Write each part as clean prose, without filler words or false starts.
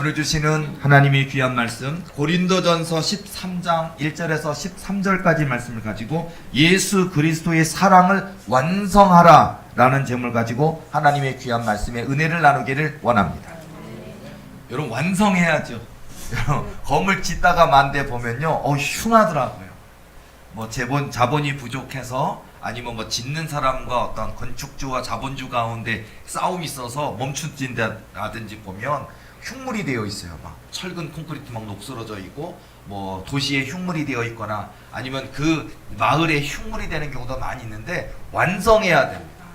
오늘 주시는 하나님의 귀한 말씀 고린도전서 13장 1절에서 13절까지 말씀을 가지고 예수 그리스도의 사랑을 완성하라 라는 제목을 가지고 하나님의 귀한 말씀에 은혜를 나누기를 원합니다. 여러분 완성해야죠. 여러분 건물 짓다가 만데 보면요 흉하더라고요. 뭐 자본이 부족해서 아니면 뭐 짓는 사람과 어떤 건축주와 자본주 가운데 싸움이 있어서 멈춘다든지 보면 흉물이 되어 있어요. 막 철근 콘크리트 막 녹슬어져 있고 뭐 도시에 흉물이 되어 있거나 아니면 그 마을에 흉물이 되는 경우도 많이 있는데 완성해야 됩니다.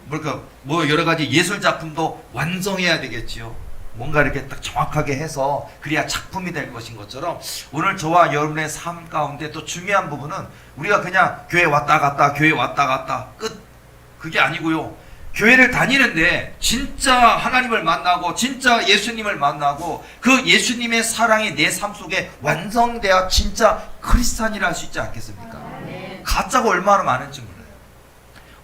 그러니까 뭐 여러 가지 예술 작품도 완성해야 되겠지요. 뭔가 이렇게 딱 정확하게 해서 그래야 작품이 될 것인 것처럼 오늘 저와 여러분의 삶 가운데 또 중요한 부분은 우리가 그냥 교회 왔다 갔다 교회 왔다 갔다 끝 그게 아니고요. 교회를 다니는데 진짜 하나님을 만나고 진짜 예수님을 만나고 그 예수님의 사랑이 내 삶 속에 완성되어 진짜 크리스찬이라 할 수 있지 않겠습니까? 가짜가 얼마나 많은지 몰라요.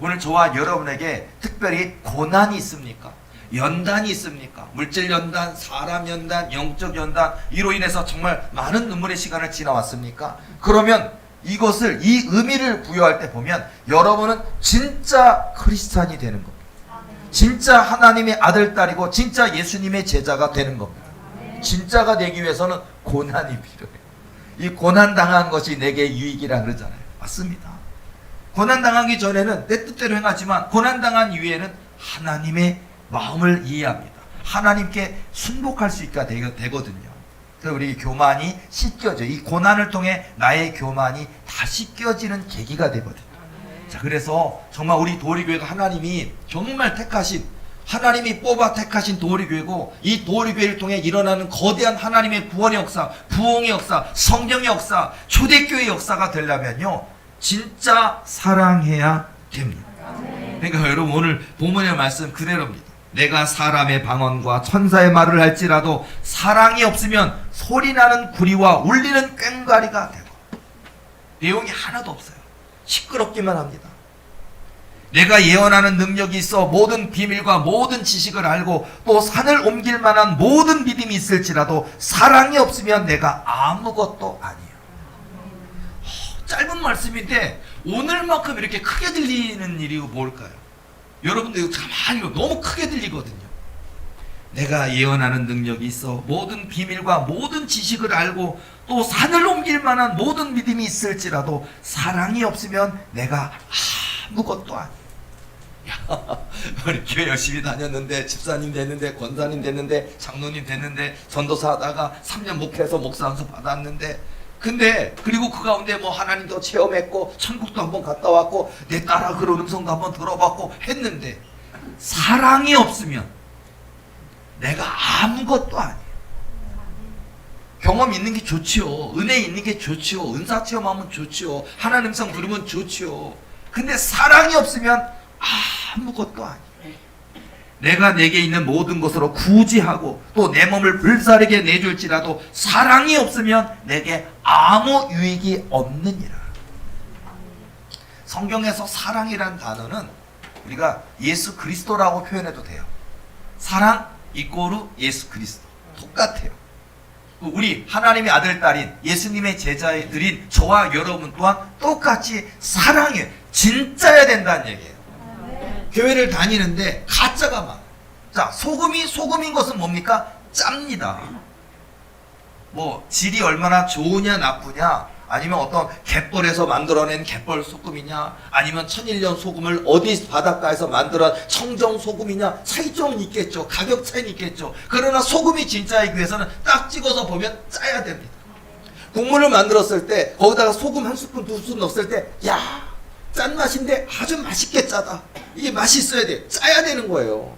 오늘 저와 여러분에게 특별히 고난이 있습니까? 연단이 있습니까? 물질 연단, 사람 연단, 영적 연단 이로 인해서 정말 많은 눈물의 시간을 지나왔습니까? 그러면 이것을 이 의미를 부여할 때 보면 여러분은 진짜 크리스찬이 되는 겁니다. 진짜 하나님의 아들, 딸이고 진짜 예수님의 제자가 되는 겁니다. 진짜가 되기 위해서는 고난이 필요해요. 이 고난당한 것이 내게 유익이라 그러잖아요. 맞습니다. 고난당하기 전에는 내 뜻대로 행하지만 고난당한 이후에는 하나님의 마음을 이해합니다. 하나님께 순복할 수 있게 되거든요. 그래서 우리 교만이 씻겨져. 이 고난을 통해 나의 교만이 다 씻겨지는 계기가 되거든요. 자, 그래서 정말 우리 도리교회가 하나님이 정말 택하신 하나님이 뽑아 택하신 도리교회고 이 도리교회를 통해 일어나는 거대한 하나님의 구원의 역사, 부흥의 역사, 성령의 역사, 초대교회의 역사가 되려면요 진짜 사랑해야 됩니다. 그러니까 여러분 오늘 본문의 말씀 그대로입니다. 내가 사람의 방언과 천사의 말을 할지라도 사랑이 없으면 소리나는 구리와 울리는 꽹과리가 되고 내용이 하나도 없어요. 시끄럽기만 합니다. 내가 예언하는 능력이 있어 모든 비밀과 모든 지식을 알고 또 산을 옮길 만한 모든 믿음이 있을지라도 사랑이 없으면 내가 아무것도 아니에요. 짧은 말씀인데 오늘만큼 이렇게 크게 들리는 일이 뭘까요? 여러분들 이거 가만히 너무 크게 들리거든요. 내가 예언하는 능력이 있어 모든 비밀과 모든 지식을 알고 또 산을 옮길 만한 모든 믿음이 있을지라도 사랑이 없으면 내가 아무것도 아니에요. 우리 교회 열심히 다녔는데 집사님 됐는데 권사님 됐는데 장로님 됐는데 전도사 하다가 3년 목회해서 목사 안수 받았는데 근데 그리고 그 가운데 뭐 하나님도 체험했고 천국도 한번 갔다 왔고 내 딸아 그런 음성도 한번 들어봤고 했는데 사랑이 없으면 내가 아무것도 아니에요. 경험 있는 게 좋지요. 은혜 있는 게 좋지요. 은사 체험하면 좋지요. 하나님 성 부르면 좋지요. 근데 사랑이 없으면 아무것도 아니에요. 내가 내게 있는 모든 것으로 구지하고 또 내 몸을 불사르게 내줄지라도 사랑이 없으면 내게 아무 유익이 없느니라. 성경에서 사랑이란 단어는 우리가 예수 그리스도라고 표현해도 돼요. 사랑 이꼬르 예수 그리스도 똑같아요. 우리 하나님의 아들 딸인 예수님의 제자들인 저와 여러분 또한 똑같이 사랑해 진짜야 된다는 얘기예요. 교회를 다니는데 가짜가 많아요. 자, 소금인 것은 뭡니까? 짭니다. 뭐 질이 얼마나 좋으냐 나쁘냐 아니면 어떤 갯벌에서 만들어낸 갯벌 소금이냐 아니면 천일년 소금을 어디 바닷가에서 만들어 청정 소금이냐 차이점은 있겠죠. 가격 차이는 있겠죠. 그러나 소금이 진짜이기 위해서는 딱 찍어서 보면 짜야 됩니다. 국물을 만들었을 때 거기다가 소금 한 스푼 두 스푼 넣었을 때 야 짠맛인데 아주 맛있게 짜다. 이게 맛이 있어야 돼. 짜야 되는 거예요.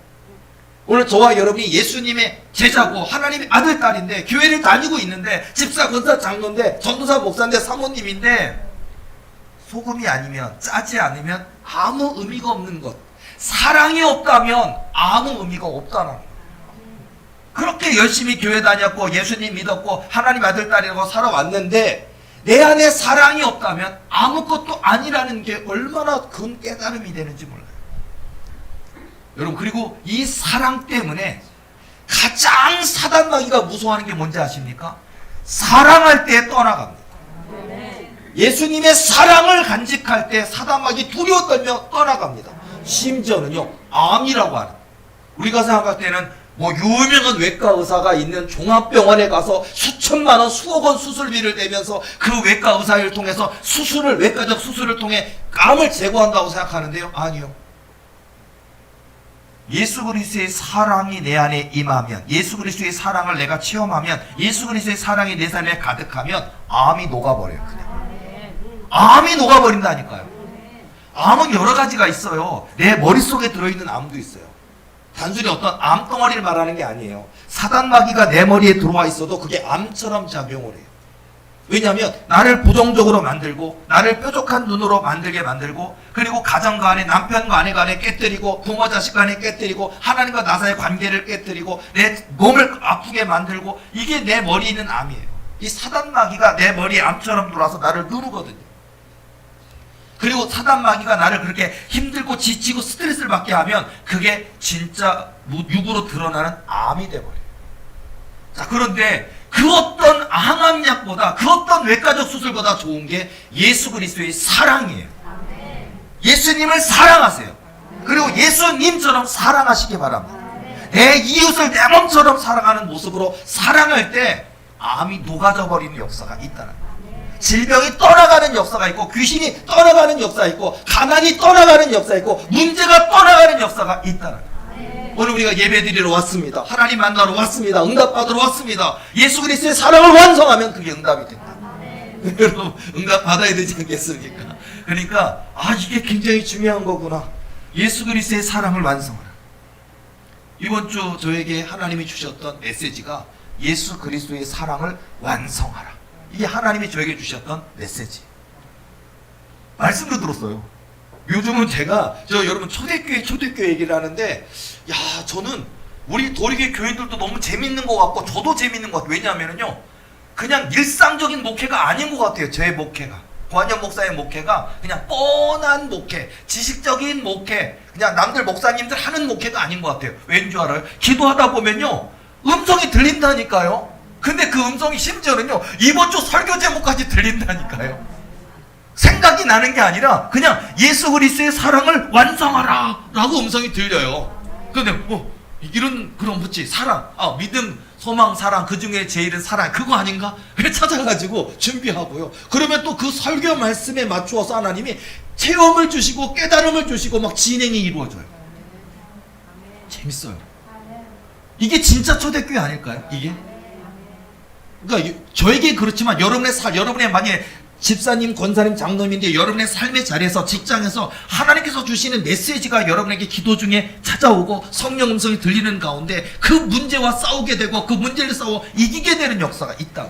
오늘 저와 여러분이 예수님의 제자고 하나님의 아들, 딸인데 교회를 다니고 있는데 집사, 권사, 장로인데 전도사, 목사인데 사모님인데 소금이 아니면 짜지 않으면 아무 의미가 없는 것. 사랑이 없다면 아무 의미가 없다는 거예요. 그렇게 열심히 교회 다녔고 예수님 믿었고 하나님 아들, 딸이라고 살아왔는데 내 안에 사랑이 없다면 아무것도 아니라는 게 얼마나 큰 깨달음이 되는지 몰라요. 여러분 그리고 이 사랑 때문에 가장 사단마귀가 무서워하는 게 뭔지 아십니까? 사랑할 때 떠나갑니다. 예수님의 사랑을 간직할 때 사단마귀 두려워 떨며 떠나갑니다. 심지어는요, 암이라고 하는, 우리가 생각할 때는 뭐 유명한 외과 의사가 있는 종합병원에 가서 수천만 원, 수억 원 수술비를 내면서 그 외과 의사를 통해서 외과적 수술을 통해 암을 제거한다고 생각하는데요. 아니요. 예수 그리스도의 사랑이 내 안에 임하면, 예수 그리스도의 사랑을 내가 체험하면, 예수 그리스도의 사랑이 내 삶에 가득하면 암이 녹아버려요. 그냥 암이 녹아버린다니까요. 암은 여러 가지가 있어요. 내 머릿속에 들어있는 암도 있어요. 단순히 어떤 암덩어리를 말하는 게 아니에요. 사단마귀가 내 머리에 들어와 있어도 그게 암처럼 작용을 해요. 왜냐하면 나를 부정적으로 만들고, 나를 뾰족한 눈으로 만들게 만들고, 그리고 가정 간에, 남편과 아내 간에 깨뜨리고, 부모 자식 간에 깨뜨리고, 하나님과 나 사이의 관계를 깨뜨리고, 내 몸을 아프게 만들고, 이게 내 머리에 있는 암이에요. 이 사단마귀가 내 머리에 암처럼 들어와서 나를 누르거든요. 그리고 사단마귀가 나를 그렇게 힘들고 지치고 스트레스를 받게 하면 그게 진짜 육으로 드러나는 암이 돼버려요. 자, 그런데 그 어떤 항암약보다, 그 어떤 외과적 수술보다 좋은 게 예수 그리스도의 사랑이에요. 예수님을 사랑하세요. 그리고 예수님처럼 사랑하시기 바랍니다. 내 이웃을 내 몸처럼 사랑하는 모습으로 사랑할 때 암이 녹아져 버리는 역사가 있다는 거예요. 질병이 떠나가는 역사가 있고, 귀신이 떠나가는 역사가 있고, 가난이 떠나가는 역사가 있고, 문제가 떠나가는 역사가 있다는 거예요. 오늘 우리가 예배드리러 왔습니다. 하나님 만나러 왔습니다. 응답받으러 왔습니다. 예수 그리스도의 사랑을 완성하면 그게 응답이 된다. 여러분, 응답 받아야 되지 않겠습니까? 그러니까 이게 굉장히 중요한 거구나. 예수 그리스도의 사랑을 완성하라. 이번 주 저에게 하나님이 주셨던 메시지가 예수 그리스도의 사랑을 완성하라. 이게 하나님이 저에게 주셨던 메시지. 말씀도 들었어요. 요즘은 제가 여러분 초대교회 얘기를 하는데, 저는 우리 도리교회 교인들도 너무 재밌는 것 같고 저도 재밌는 것 같아요. 왜냐하면요, 그냥 일상적인 목회가 아닌 것 같아요. 제 목회가, 권현 목사의 목회가 그냥 뻔한 목회, 지식적인 목회, 그냥 남들 목사님들 하는 목회가 아닌 것 같아요. 왠 줄 알아요? 기도하다 보면요, 음성이 들린다니까요. 근데 그 음성이 심지어는요, 이번 주 설교 제목까지 들린다니까요. 생각이 나는 게 아니라 그냥 예수 그리스도의 사랑을 완성하라 라고 음성이 들려요. 근데 이런, 그럼 뭐지? 사랑, 믿음, 소망, 사랑, 그 중에 제일은 사랑, 그거 아닌가? 그래 찾아가지고 준비하고요. 그러면 또 그 설교 말씀에 맞추어서 하나님이 체험을 주시고 깨달음을 주시고 막 진행이 이루어져요. 재밌어요. 이게 진짜 초대교회 아닐까요? 이게? 그러니까 저에게 그렇지만 여러분의 만약에 집사님, 권사님, 장로님인데 여러분의 삶의 자리에서, 직장에서 하나님께서 주시는 메시지가 여러분에게 기도 중에 찾아오고 성령 음성이 들리는 가운데 그 문제와 싸우게 되고 그 문제를 싸워 이기게 되는 역사가 있다.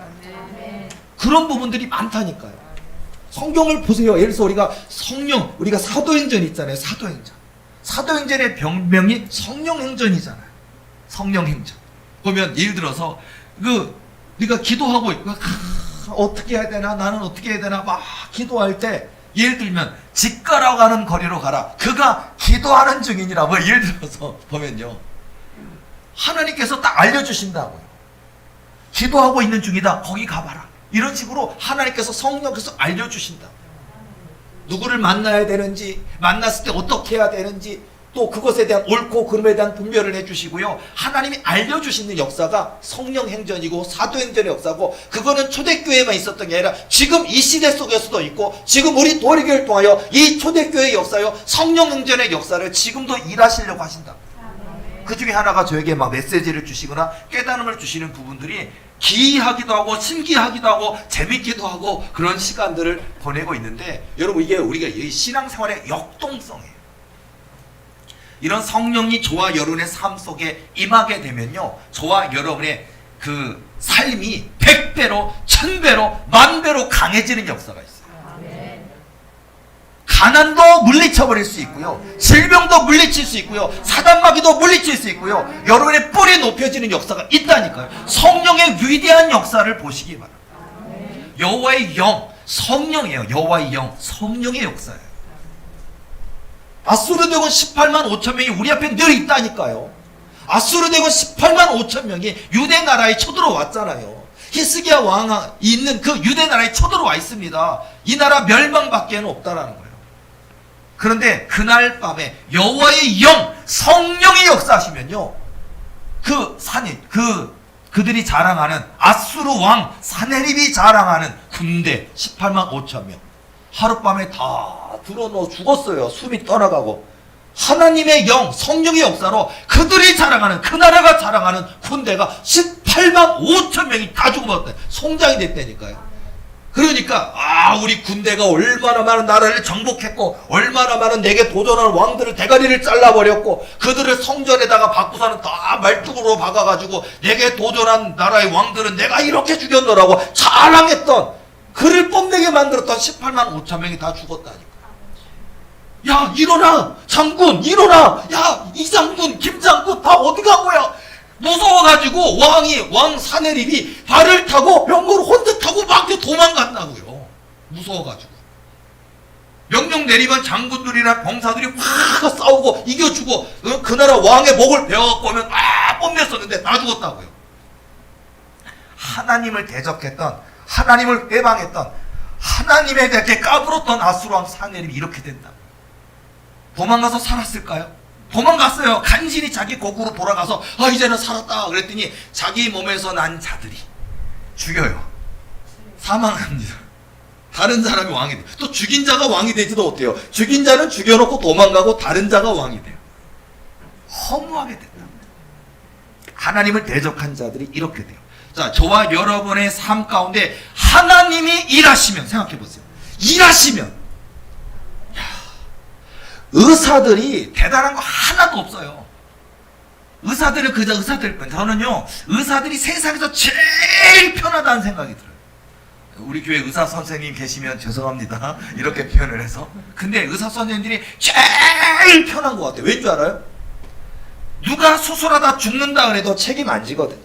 그런 부분들이 많다니까요. 성경을 보세요. 예를 들어서 우리가 사도행전 있잖아요. 사도행전의 병명이 성령행전이잖아요. 성령행전. 보면 예를 들어서 우리가 기도하고 있고, 어떻게 해야 되나, 나는 어떻게 해야 되나 막 기도할 때, 예를 들면 집 가러 가는 거리로 가라. 그가 기도하는 중이니라. 예를 들어서 보면요, 하나님께서 딱 알려주신다고요. 기도하고 있는 중이다. 거기 가봐라. 이런 식으로 하나님께서, 성령께서 알려주신다. 누구를 만나야 되는지, 만났을 때 어떻게 해야 되는지, 또 그것에 대한 옳고 그름에 대한 분별을 해주시고요. 하나님이 알려주시는 역사가 성령행전이고 사도행전의 역사고, 그거는 초대교회에만 있었던 게 아니라 지금 이 시대 속에서도 있고, 지금 우리 도리교회를 통하여 이 초대교회의 역사요, 성령행전의 역사를 지금도 일하시려고 하신다. 그 중에 하나가 저에게 막 메시지를 주시거나 깨달음을 주시는 부분들이 기이하기도 하고 신기하기도 하고 재밌기도 하고 그런 시간들을 보내고 있는데, 여러분, 이게 우리가 이 신앙생활의 역동성이에요. 이런 성령이 저와 여러분의 삶 속에 임하게 되면요, 저와 여러분의 그 삶이 100배로, 1000배로, 10,000배로 강해지는 역사가 있어요. 가난도 물리쳐버릴 수 있고요, 질병도 물리칠 수 있고요, 사단마귀도 물리칠 수 있고요, 여러분의 뿔이 높여지는 역사가 있다니까요. 성령의 위대한 역사를 보시기 바랍니다. 여호와의 영, 성령이에요. 여호와의 영, 성령의 역사예요. 아수르 대군 18만 5천 명이 우리 앞에 늘 있다니까요. 아수르 대군 18만 5천 명이 유대 나라에 쳐들어왔잖아요. 히스기야 왕이 있는 그 유대 나라에 쳐들어와 있습니다. 이 나라 멸망밖에는 없다라는 거예요. 그런데 그날 밤에 여호와의 영, 성령이 역사하시면요, 그 산이, 그들이 자랑하는 아수르 왕 사네립이 자랑하는 군대 18만 5천 명 하룻밤에 다 들어넣어 죽었어요. 숨이 떠나가고. 하나님의 영, 성령의 역사로 그들이 자랑하는, 그 나라가 자랑하는 군대가 18만 5천 명이 다 죽어버렸대. 송장이 됐다니까요. 그러니까 우리 군대가 얼마나 많은 나라를 정복했고 얼마나 많은 내게 도전하는 왕들을 대가리를 잘라버렸고 그들을 성전에다가 바꾸사는 다 말뚝으로 박아가지고 내게 도전한 나라의 왕들은 내가 이렇게 죽였노라고 자랑했던, 그를 뽐내게 만들었던 18만 5천 명이 다 죽었다니까. 야, 일어나! 장군, 일어나! 야, 이 장군, 김 장군, 다 어디 간 거야? 무서워가지고 왕 사네립이 발을 타고 병거를 혼자 타고 막 도망간다고요. 무서워가지고. 명령 내리면 장군들이나 병사들이 확 싸우고 이겨주고 그 나라 왕의 목을 베어갖고 오면 뽐냈었는데 다 죽었다고요. 하나님을 대적했던, 하나님을 해방했던, 하나님에 대해 까불었던 아수르 왕 사네립이 이렇게 된다. 도망가서 살았을까요? 도망갔어요. 간신히 자기 고국으로 돌아가서 이제는 살았다 그랬더니 자기 몸에서 난 자들이 죽여요. 사망합니다. 다른 사람이 왕이 돼요. 또 죽인 자가 왕이 되지도 어때요? 죽인 자는 죽여놓고 도망가고 다른 자가 왕이 돼요. 허무하게 된다. 하나님을 대적한 자들이 이렇게 돼요. 자, 저와 여러분의 삶 가운데 하나님이 일하시면, 생각해보세요. 일하시면 의사들이 대단한 거 하나도 없어요. 의사들은 그저 의사들 뿐. 저는요, 의사들이 세상에서 제일 편하다는 생각이 들어요. 우리 교회 의사 선생님 계시면 죄송합니다. 이렇게 표현을 해서. 근데 의사 선생님들이 제일 편한 것 같아요. 왠 줄 알아요? 누가 수술하다 죽는다 그래도 책임 안 지거든요.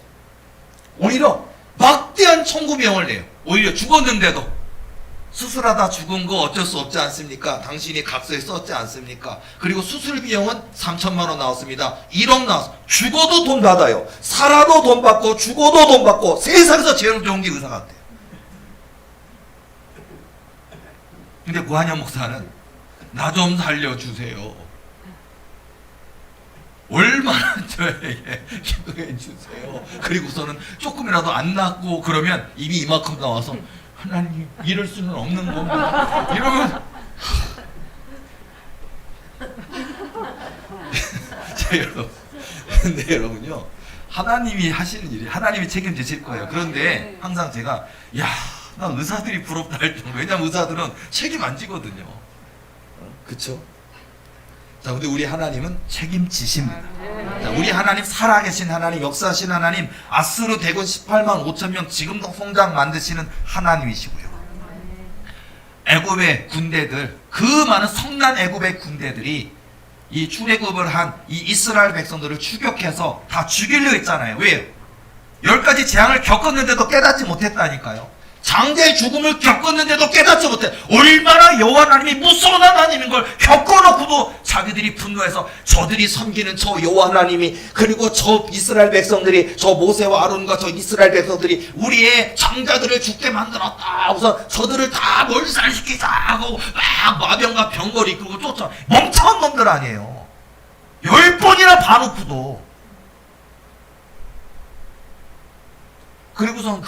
오히려 막대한 청구비용을 내요. 오히려 죽었는데도. 수술하다 죽은 거 어쩔 수 없지 않습니까? 당신이 각서에 썼지 않습니까? 그리고 수술 비용은 3천만 원 나왔습니다. 1억 나왔어. 죽어도 돈 받아요. 살아도 돈 받고 죽어도 돈 받고 세상에서 제일 좋은 게 의사 같아요. 근데 구한영 목사는 나 좀 살려주세요. 얼마나 저에게 기도해 주세요. 그리고서는 조금이라도 안 낫고 그러면 입이 이만큼 나와서 하나님, 이럴 수는 없는 겁니다. 이러면 근데 여러분요, 하나님이 하시는 일이 하나님이 책임지실 거예요. 그런데 항상 제가 나 의사들이 부럽다 할 정도. 왜냐면 의사들은 책임 안 지거든요. 그쵸? 자, 근데 우리 하나님은 책임지십니다. 자, 우리 하나님, 살아계신 하나님, 역사하신 하나님, 아수르 대군 18만 5천 명 지금도 성장 만드시는 하나님이시고요. 애굽의 군대들, 그 많은 성난 애굽의 군대들이 이 출애굽을 한 이 이스라엘 백성들을 추격해서 다 죽이려 했잖아요. 왜요? 10가지 재앙을 겪었는데도 깨닫지 못했다니까요. 장대의 죽음을 겪었는데도 깨닫지 못해. 얼마나 여호와 하나님이 무서운 하나님인 걸 겪어놓고도 자기들이 분노해서 저들이 섬기는 저 여호와 하나님이, 그리고 저 이스라엘 백성들이, 저 모세와 아론과 저 이스라엘 백성들이 우리의 장자들을 죽게 만들었다. 우선 저들을 다 몰살시키자 하고 막 마병과 병거를 이끌고 쫓아. 멍청한 놈들 아니에요. 10번이나 봐놓고도. 그리고선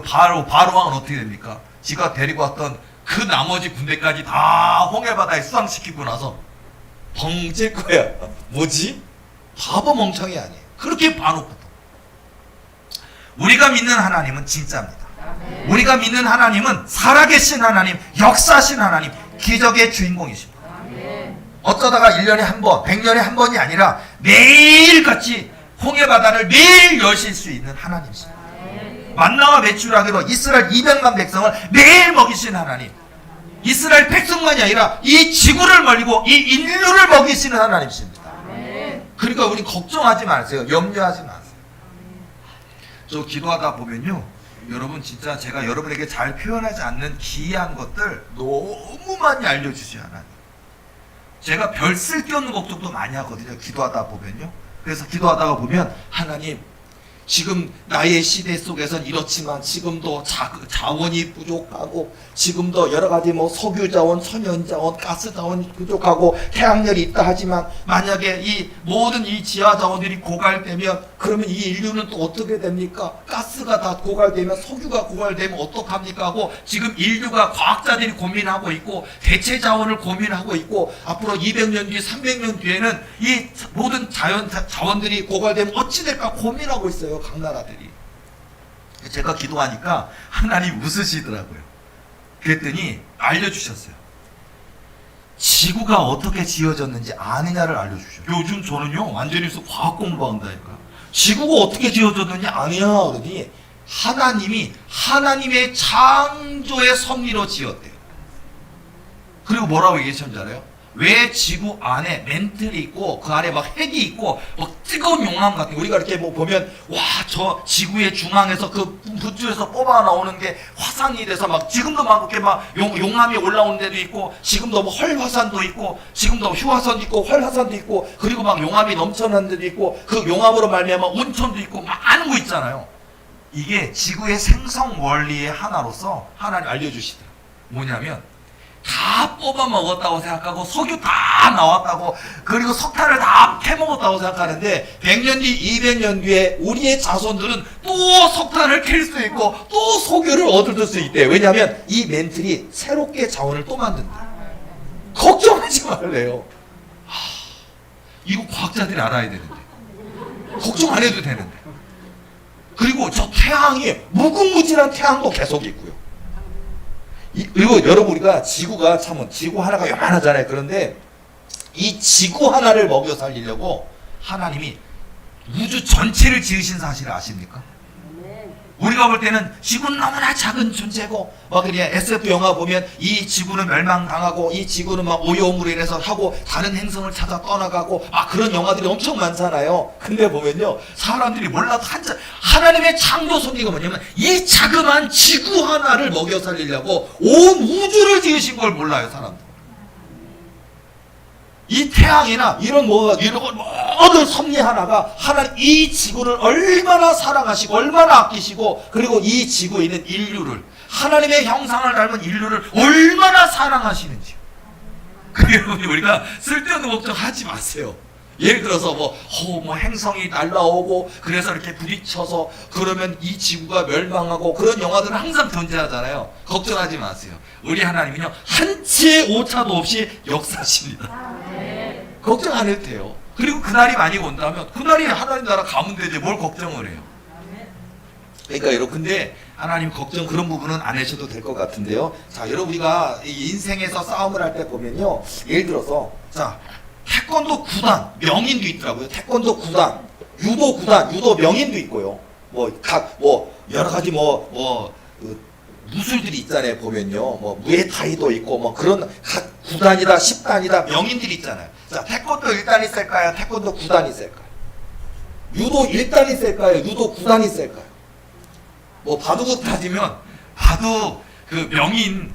바로 왕은 어떻게 됩니까? 지가 데리고 왔던 그 나머지 군대까지 다 홍해바다에 수상시키고 나서 벙질 거야. 뭐지? 바보 멍청이 아니에요. 그렇게 봐놓고도. 우리가 믿는 하나님은 진짜입니다. 우리가 믿는 하나님은 살아계신 하나님, 역사하신 하나님, 기적의 주인공이십니다. 어쩌다가 1년에 한 번, 100년에 한 번이 아니라 매일같이 홍해바다를 매일 여실 수 있는 하나님이십니다. 만나와 매출하기로 이스라엘 200만 백성을 매일 먹이시는 하나님, 이스라엘 백성만이 아니라 이 지구를 말리고 이 인류를 먹이시는 하나님이십니다. 그러니까 우리 걱정하지 마세요. 염려하지 마세요. 저 기도하다 보면요, 여러분 진짜 제가 여러분에게 잘 표현하지 않는 기이한 것들 너무 많이 알려주셔요. 하나님. 제가 별 쓸데없는 걱정도 많이 하거든요. 기도하다 보면요. 그래서 기도하다가 보면 하나님 지금 나의 시대 속에선 이렇지만 지금도 자원이 부족하고 지금도 여러 가지 뭐 석유 자원, 천연 자원, 가스 자원이 부족하고 태양열이 있다 하지만 만약에 이 모든 이 지하 자원들이 고갈되면 그러면 이 인류는 또 어떻게 됩니까? 가스가 다 고갈되면 석유가 고갈되면 어떡합니까? 하고 지금 인류가 과학자들이 고민하고 있고 대체 자원을 고민하고 있고 앞으로 200년 뒤, 300년 뒤에는 이 모든 자원들이 고갈되면 어찌 될까 고민하고 있어요. 각 나라들이. 제가 기도하니까 하나님 웃으시더라고요. 그랬더니 알려주셨어요. 지구가 어떻게 지어졌는지 아느냐를 알려주셔요. 요즘 저는요 완전히 과학 공부한다니까. 지구가 어떻게 지어졌는지 아느냐 그러니 하나님이 하나님의 창조의 섭리로 지었대요. 그리고 뭐라고 얘기하셨는지 알아요? 왜 지구 안에 멘틀이 있고 그 안에 막 핵이 있고 막 뜨거운 용암 같은 우리가 이렇게 뭐 보면 와 저 지구의 중앙에서 그 부주에서 뽑아 나오는 게 화산이 돼서 막 지금도 막 그렇게 막 용암이 올라오는 데도 있고 지금도 뭐 헐화산도 있고 지금도 휴화산도 있고 헐화산도 있고 그리고 막 용암이 넘쳐나는 데도 있고 그 용암으로 말미암아 온천도 있고 많은 거 있잖아요. 이게 지구의 생성 원리의 하나로서 하나님 알려주시더라고요. 뭐냐면 다 뽑아 먹었다고 생각하고 석유 다 나왔다고 그리고 석탄을 다 캐먹었다고 생각하는데 100년 뒤 200년 뒤에 우리의 자손들은 또 석탄을 캘 수 있고 또 석유를 얻을 수 있대요. 왜냐하면 이 멘틀이 새롭게 자원을 또 만든다. 걱정하지 말래요. 이거 과학자들이 알아야 되는데 걱정 안 해도 되는데 그리고 저 태양이 무궁무진한 태양도 계속 있고요. 그리고 여러분 우리가 지구가 참 지구 하나가 요만하잖아요. 그런데 이 지구 하나를 먹여 살리려고 하나님이 우주 전체를 지으신 사실을 아십니까? 우리가 볼 때는 지구는 너무나 작은 존재고 막 그냥 SF 영화 보면 이 지구는 멸망당하고 이 지구는 막 오염으로 인해서 하고 다른 행성을 찾아 떠나가고 막 그런 영화들이 엄청 많잖아요. 근데 보면요 사람들이 몰라도 하나님의 창조 섭리가 뭐냐면 이 자그마한 지구 하나를 먹여 살리려고 온 우주를 지으신 걸 몰라요 사람들. 이 태양이나 이런 모든 섭리 하나가 하나님 이 지구를 얼마나 사랑하시고 얼마나 아끼시고 그리고 이 지구에 있는 인류를 하나님의 형상을 닮은 인류를 얼마나 사랑하시는지. 여러분이 우리가 쓸데없는 걱정하지 마세요. 예를 들어서 뭐 행성이 날라오고 그래서 이렇게 부딪혀서 그러면 이 지구가 멸망하고 그런 영화들은 항상 존재하잖아요. 걱정하지 마세요. 우리 하나님은요 한치의 오차도 없이 역사하십니다. 걱정 안 해도 돼요. 그리고 그날이 많이 온다면 그날이 하나님 나라 가면 되지 뭘 걱정을 해요. 그러니까 여러분 근데 하나님 걱정 그런 부분은 안 하셔도 될 것 같은데요. 자 여러분 우리가 인생에서 싸움을 할 때 보면요 예를 들어서 자 태권도 구단 명인도 있더라고요. 태권도 구단, 유도 구단, 유도 명인도 있고요. 여러 가지 무술들이 있잖아요. 보면요, 뭐 무에타이도 있고 뭐 그런 각 구단이다, 10단이다 명인들이 있잖아요. 자 태권도 1단이 셀까요? 태권도 9단이 셀까요? 유도 1단이 셀까요? 유도 9단이 셀까요? 뭐 바둑을 따지면 바둑 그 명인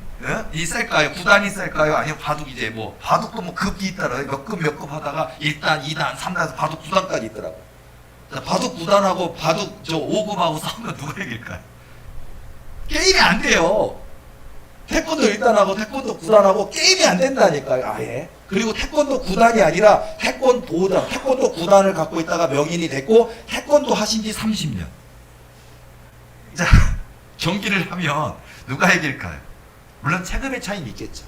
이 셀까요? 9단이 셀까요? 아니면 바둑 이제 뭐 바둑도 뭐 급이 있더라고요. 몇 급 하다가 1단, 2단, 3단에서 바둑 9단까지 있더라고요. 자, 바둑 9단하고 바둑 5급하고 싸우면 누가 이길까요? 게임이 안 돼요. 태권도 1단하고 태권도 9단하고 게임이 안 된다니까요. 아예. 그리고 태권도 9단이 아니라 태권도장, 태권도 9단을 갖고 있다가 명인이 됐고 태권도 하신 지 30년. 자, 경기를 하면 누가 이길까요? 물론 체급의 차이는 있겠죠.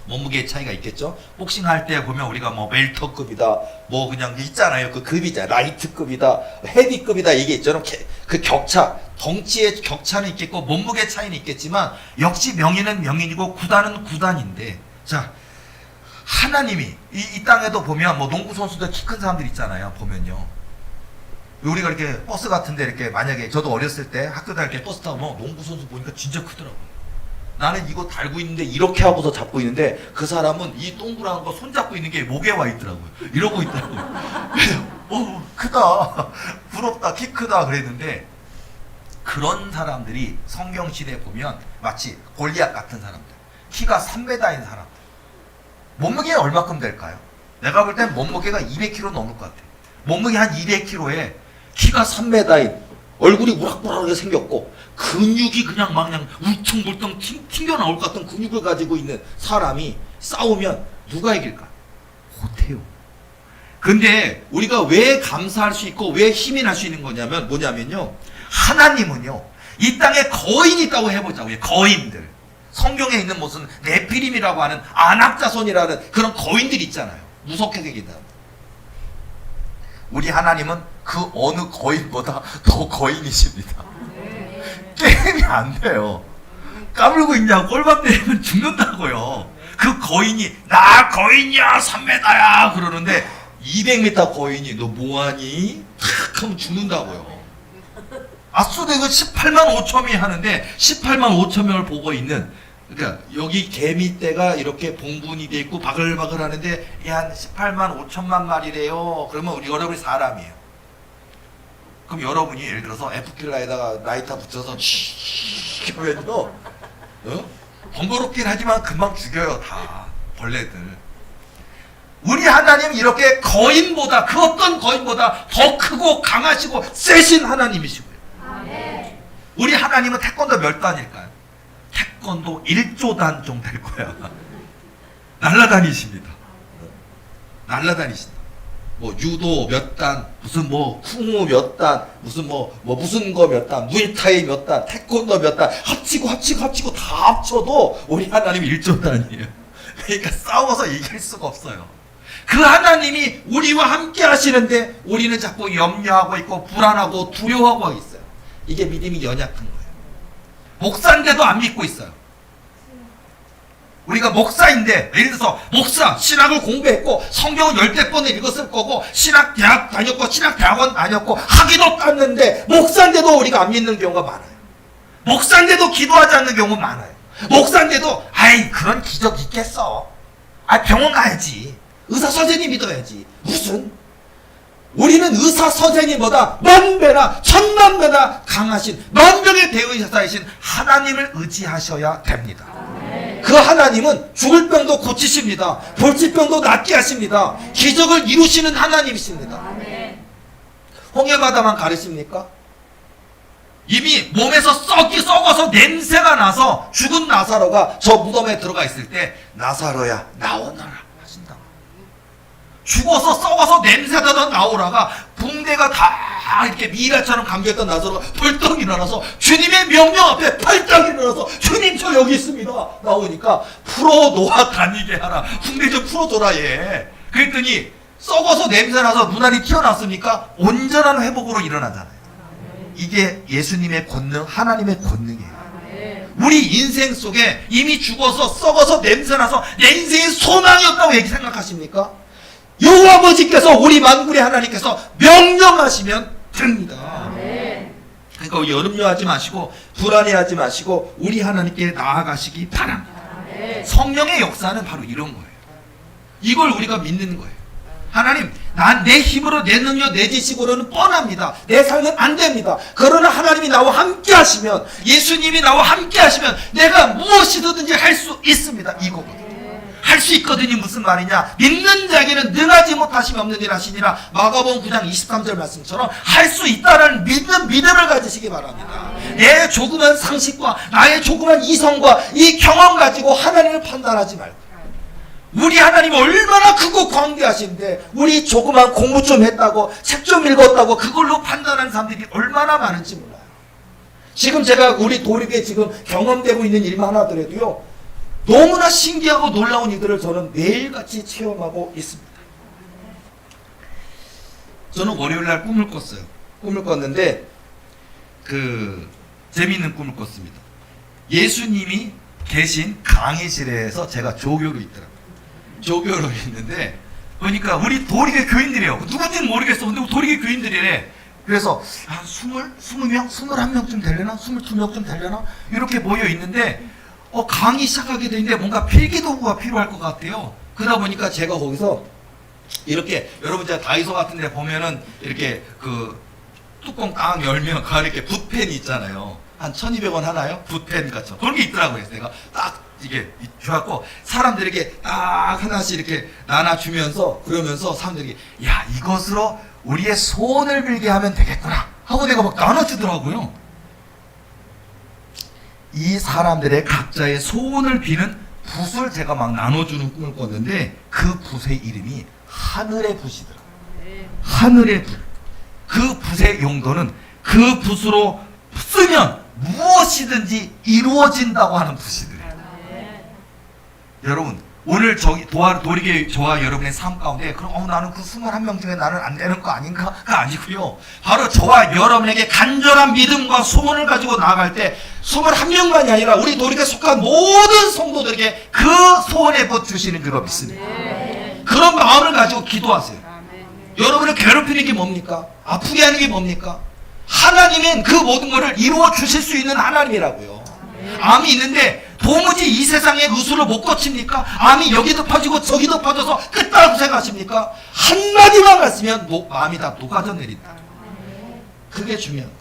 몸무게의 차이가 있겠죠. 복싱 할 때 보면 우리가 뭐 웰터급이다, 뭐 그냥 있잖아요. 그 급이잖아요. 라이트급이다, 헤비급이다 이게 있잖아요. 그 격차, 덩치의 격차는 있겠고 몸무게 차이는 있겠지만 역시 명인은 명인이고 구단은 구단인데 자 하나님이 이 땅에도 보면 뭐 농구 선수들 키 큰 사람들 있잖아요. 보면요. 우리가 이렇게 버스 같은데 이렇게 만약에 저도 어렸을 때 학교 다닐 때 버스 타고 농구 선수 보니까 진짜 크더라고요. 나는 이거 달고 있는데 이렇게 하고서 잡고 있는데 그 사람은 이 동그란 거 손잡고 있는 게 목에 와 있더라고요. 이러고 있더라고요. 그래서 크다, 부럽다, 키 크다 그랬는데 그런 사람들이 성경 시대에 보면 마치 골리앗 같은 사람들, 키가 3m인 사람들, 몸무게가 얼마큼 될까요? 내가 볼 땐 몸무게가 200kg 넘을 것 같아요. 몸무게 한 200kg에 키가 3m인 얼굴이 우락부락하게 생겼고 근육이 그냥 막 그냥 울퉁불퉁 튕겨 나올 것 같은 근육을 가지고 있는 사람이 싸우면 누가 이길까? 못해요. 근데 우리가 왜 감사할 수 있고 왜 힘이 날 수 있는 거냐면 뭐냐면요. 하나님은요. 이 땅에 거인이 있다고 해보자고요. 거인들. 성경에 있는 무슨 네피림이라고 하는 안악자손이라는 그런 거인들 있잖아요. 무섭게 생긴다. 우리 하나님은 그 어느 거인보다 더 거인이십니다. 게임이 안 돼요. 까불고 있냐고 꼴박 때리면 죽는다고요. 그 거인이 나 거인이야 3m야 그러는데 200m 거인이 너 뭐하니? 탁 하면 죽는다고요. 아수대가 18만 5천 명이 하는데 18만 5천 명을 보고 있는 그러니까 여기 개미떼가 이렇게 봉분이 돼 있고 바글바글 하는데 한 18만 5천만 마리래요. 그러면 우리 여러분이 사람이에요. 그럼 여러분이 예를 들어서 F킬라에다가 라이터 붙여서 치 하면요, 번거롭긴 하지만 금방 죽여요. 다 벌레들. 우리 하나님 이렇게 거인보다 그 어떤 거인보다 더 크고 강하시고 세신 하나님이시고요. 우리 하나님은 태권도 몇 단일까요? 태권도 1조 단 정도 될 거야. 날라다니십니다. 날라다니신다. 뭐 유도 몇 단, 무슨 뭐 쿵우 몇 단, 무슨 무슨 거 몇 단, 무에타이 몇 단, 태권도 몇 단, 합치고 다 합쳐도 우리 하나님 1조 단이에요. 그러니까 싸워서 이길 수가 없어요. 그 하나님이 우리와 함께 하시는데 우리는 자꾸 염려하고 있고 불안하고 두려워하고 있어요. 이게 믿음이 연약한 거예요. 목사인데도 안 믿고 있어요. 우리가 목사인데 예를 들어서 목사 신학을 공부했고 성경은 10번을 읽었을 거고 신학 대학 다녔고 신학 대학원 다녔고 학위도 땄는데 목사인데도 우리가 안 믿는 경우가 많아요. 목사인데도 기도하지 않는 경우가 많아요. 목사인데도 아이 그런 기적 있겠어. 아 병원 가야지. 의사 선생님 믿어야지. 무슨? 우리는 의사 선생님보다 만 배나 천만 배나 강하신 만병의 대의사이신 하나님을 의지하셔야 됩니다. 그 하나님은 죽을 병도 고치십니다. 볼치병도 낫게 하십니다. 기적을 이루시는 하나님이십니다. 홍해바다만 가르십니까? 이미 몸에서 썩어서 냄새가 나서 죽은 나사로가 저 무덤에 들어가 있을 때 나사로야 나오너라 하신다. 죽어서 썩어서 냄새나던 나오라가 붕대가 다 이렇게 미라처럼 감겨있던 나사로가 벌떡 일어나서 주님의 명령 앞에 팔딱 일어나서 주님 저 여기 있습니다. 나오니까 풀어놓아 다니게 하라. 붕대 좀 풀어줘라 얘. 그랬더니 썩어서 냄새나서 눈알이 튀어났습니까? 온전한 회복으로 일어나잖아요. 이게 예수님의 권능, 하나님의 권능이에요. 우리 인생 속에 이미 죽어서 썩어서 냄새나서 내 인생의 소망이 없다고 얘기 생각하십니까? 여호와 아버지께서 우리 만군의 하나님께서 명령하시면 됩니다. 그러니까 염려하지 마시고 불안해하지 마시고 우리 하나님께 나아가시기 바랍니다. 성령의 역사는 바로 이런 거예요. 이걸 우리가 믿는 거예요. 하나님, 난 내 힘으로 내 능력 내 지식으로는 뻔합니다. 내 삶은 안 됩니다. 그러나 하나님이 나와 함께 하시면 예수님이 나와 함께 하시면 내가 무엇이든지 할 수 있습니다. 이거거든요. 할 수 있거든요. 무슨 말이냐? 믿는 자에게는 능하지 못하심이 없는 일 하시니라. 마가복음 9장 23절 말씀처럼 할 수 있다는 믿음을 가지시기 바랍니다. 내 조그만 상식과 나의 조그만 이성과 이 경험 가지고 하나님을 판단하지 말고 우리 하나님 얼마나 크고 광대하신데 우리 조그만 공부 좀 했다고 책 좀 읽었다고 그걸로 판단하는 사람들이 얼마나 많은지 몰라요. 지금 제가 우리 도립에 지금 경험되고 있는 일만 하더라도요 너무나 신기하고 놀라운 일들을 저는 매일같이 체험하고 있습니다. 저는 월요일날 꿈을 꿨어요. 꿈을 꿨는데 재미있는 꿈을 꿨습니다. 예수님이 계신 강의실에서 제가 조교로 있더라고요. 조교로 있는데 보니까 우리 도리계 교인들이에요. 누군지는 모르겠어. 근데 도리계 교인들이래. 그래서 20명? 21명쯤 되려나? 22명쯤 되려나? 이렇게 모여 있는데 강의 시작하게 되는데 뭔가 필기도구가 필요할 것 같아요. 그러다 보니까 제가 거기서 이렇게 여러분 제가 다이소 같은 데 보면은 이렇게 뚜껑 딱 열면 이렇게 붓펜이 있잖아요. 한 1,200원 하나요? 붓펜 같죠. 그런 게 있더라고요. 그래서 내가 딱 이게 줘갖고 사람들에게 딱 하나씩 이렇게 나눠주면서 그러면서 사람들이 야 이것으로 우리의 소원을 빌게 하면 되겠구나 하고 내가 막 나눠주더라고요. 이 사람들의 각자의 소원을 비는 붓을 제가 막 나눠주는 꿈을 꿨는데 그 붓의 이름이 하늘의 붓이더라. 하늘의 붓. 그 붓의 용도는 그 붓으로 쓰면 무엇이든지 이루어진다고 하는 붓이더래요. 여러분, 오늘 도리교회 저와 여러분의 삶 가운데 그럼 나는 그 21명 중에 나는 안 되는 거 아닌가가 아니고요. 바로 저와 여러분에게 간절한 믿음과 소원을 가지고 나아갈 때 21명만이 아니라 우리 도리교회에 속한 모든 성도들에게 그 소원의 붓 주시는 줄로 믿습니다. 그런 마음을 가지고 기도하세요. 여러분을 괴롭히는 게 뭡니까? 아프게 하는 게 뭡니까? 하나님은 그 모든 것을 이루어 주실 수 있는 하나님이라고요. 암이 있는데 도무지 이 세상의 의술을 못 거칩니까? 암이 여기도 퍼지고 저기도 퍼져서 끝다고 생각하십니까? 한마디만 갔으면 마음이 다 녹아져 내린다. 그게 중요한 거예요.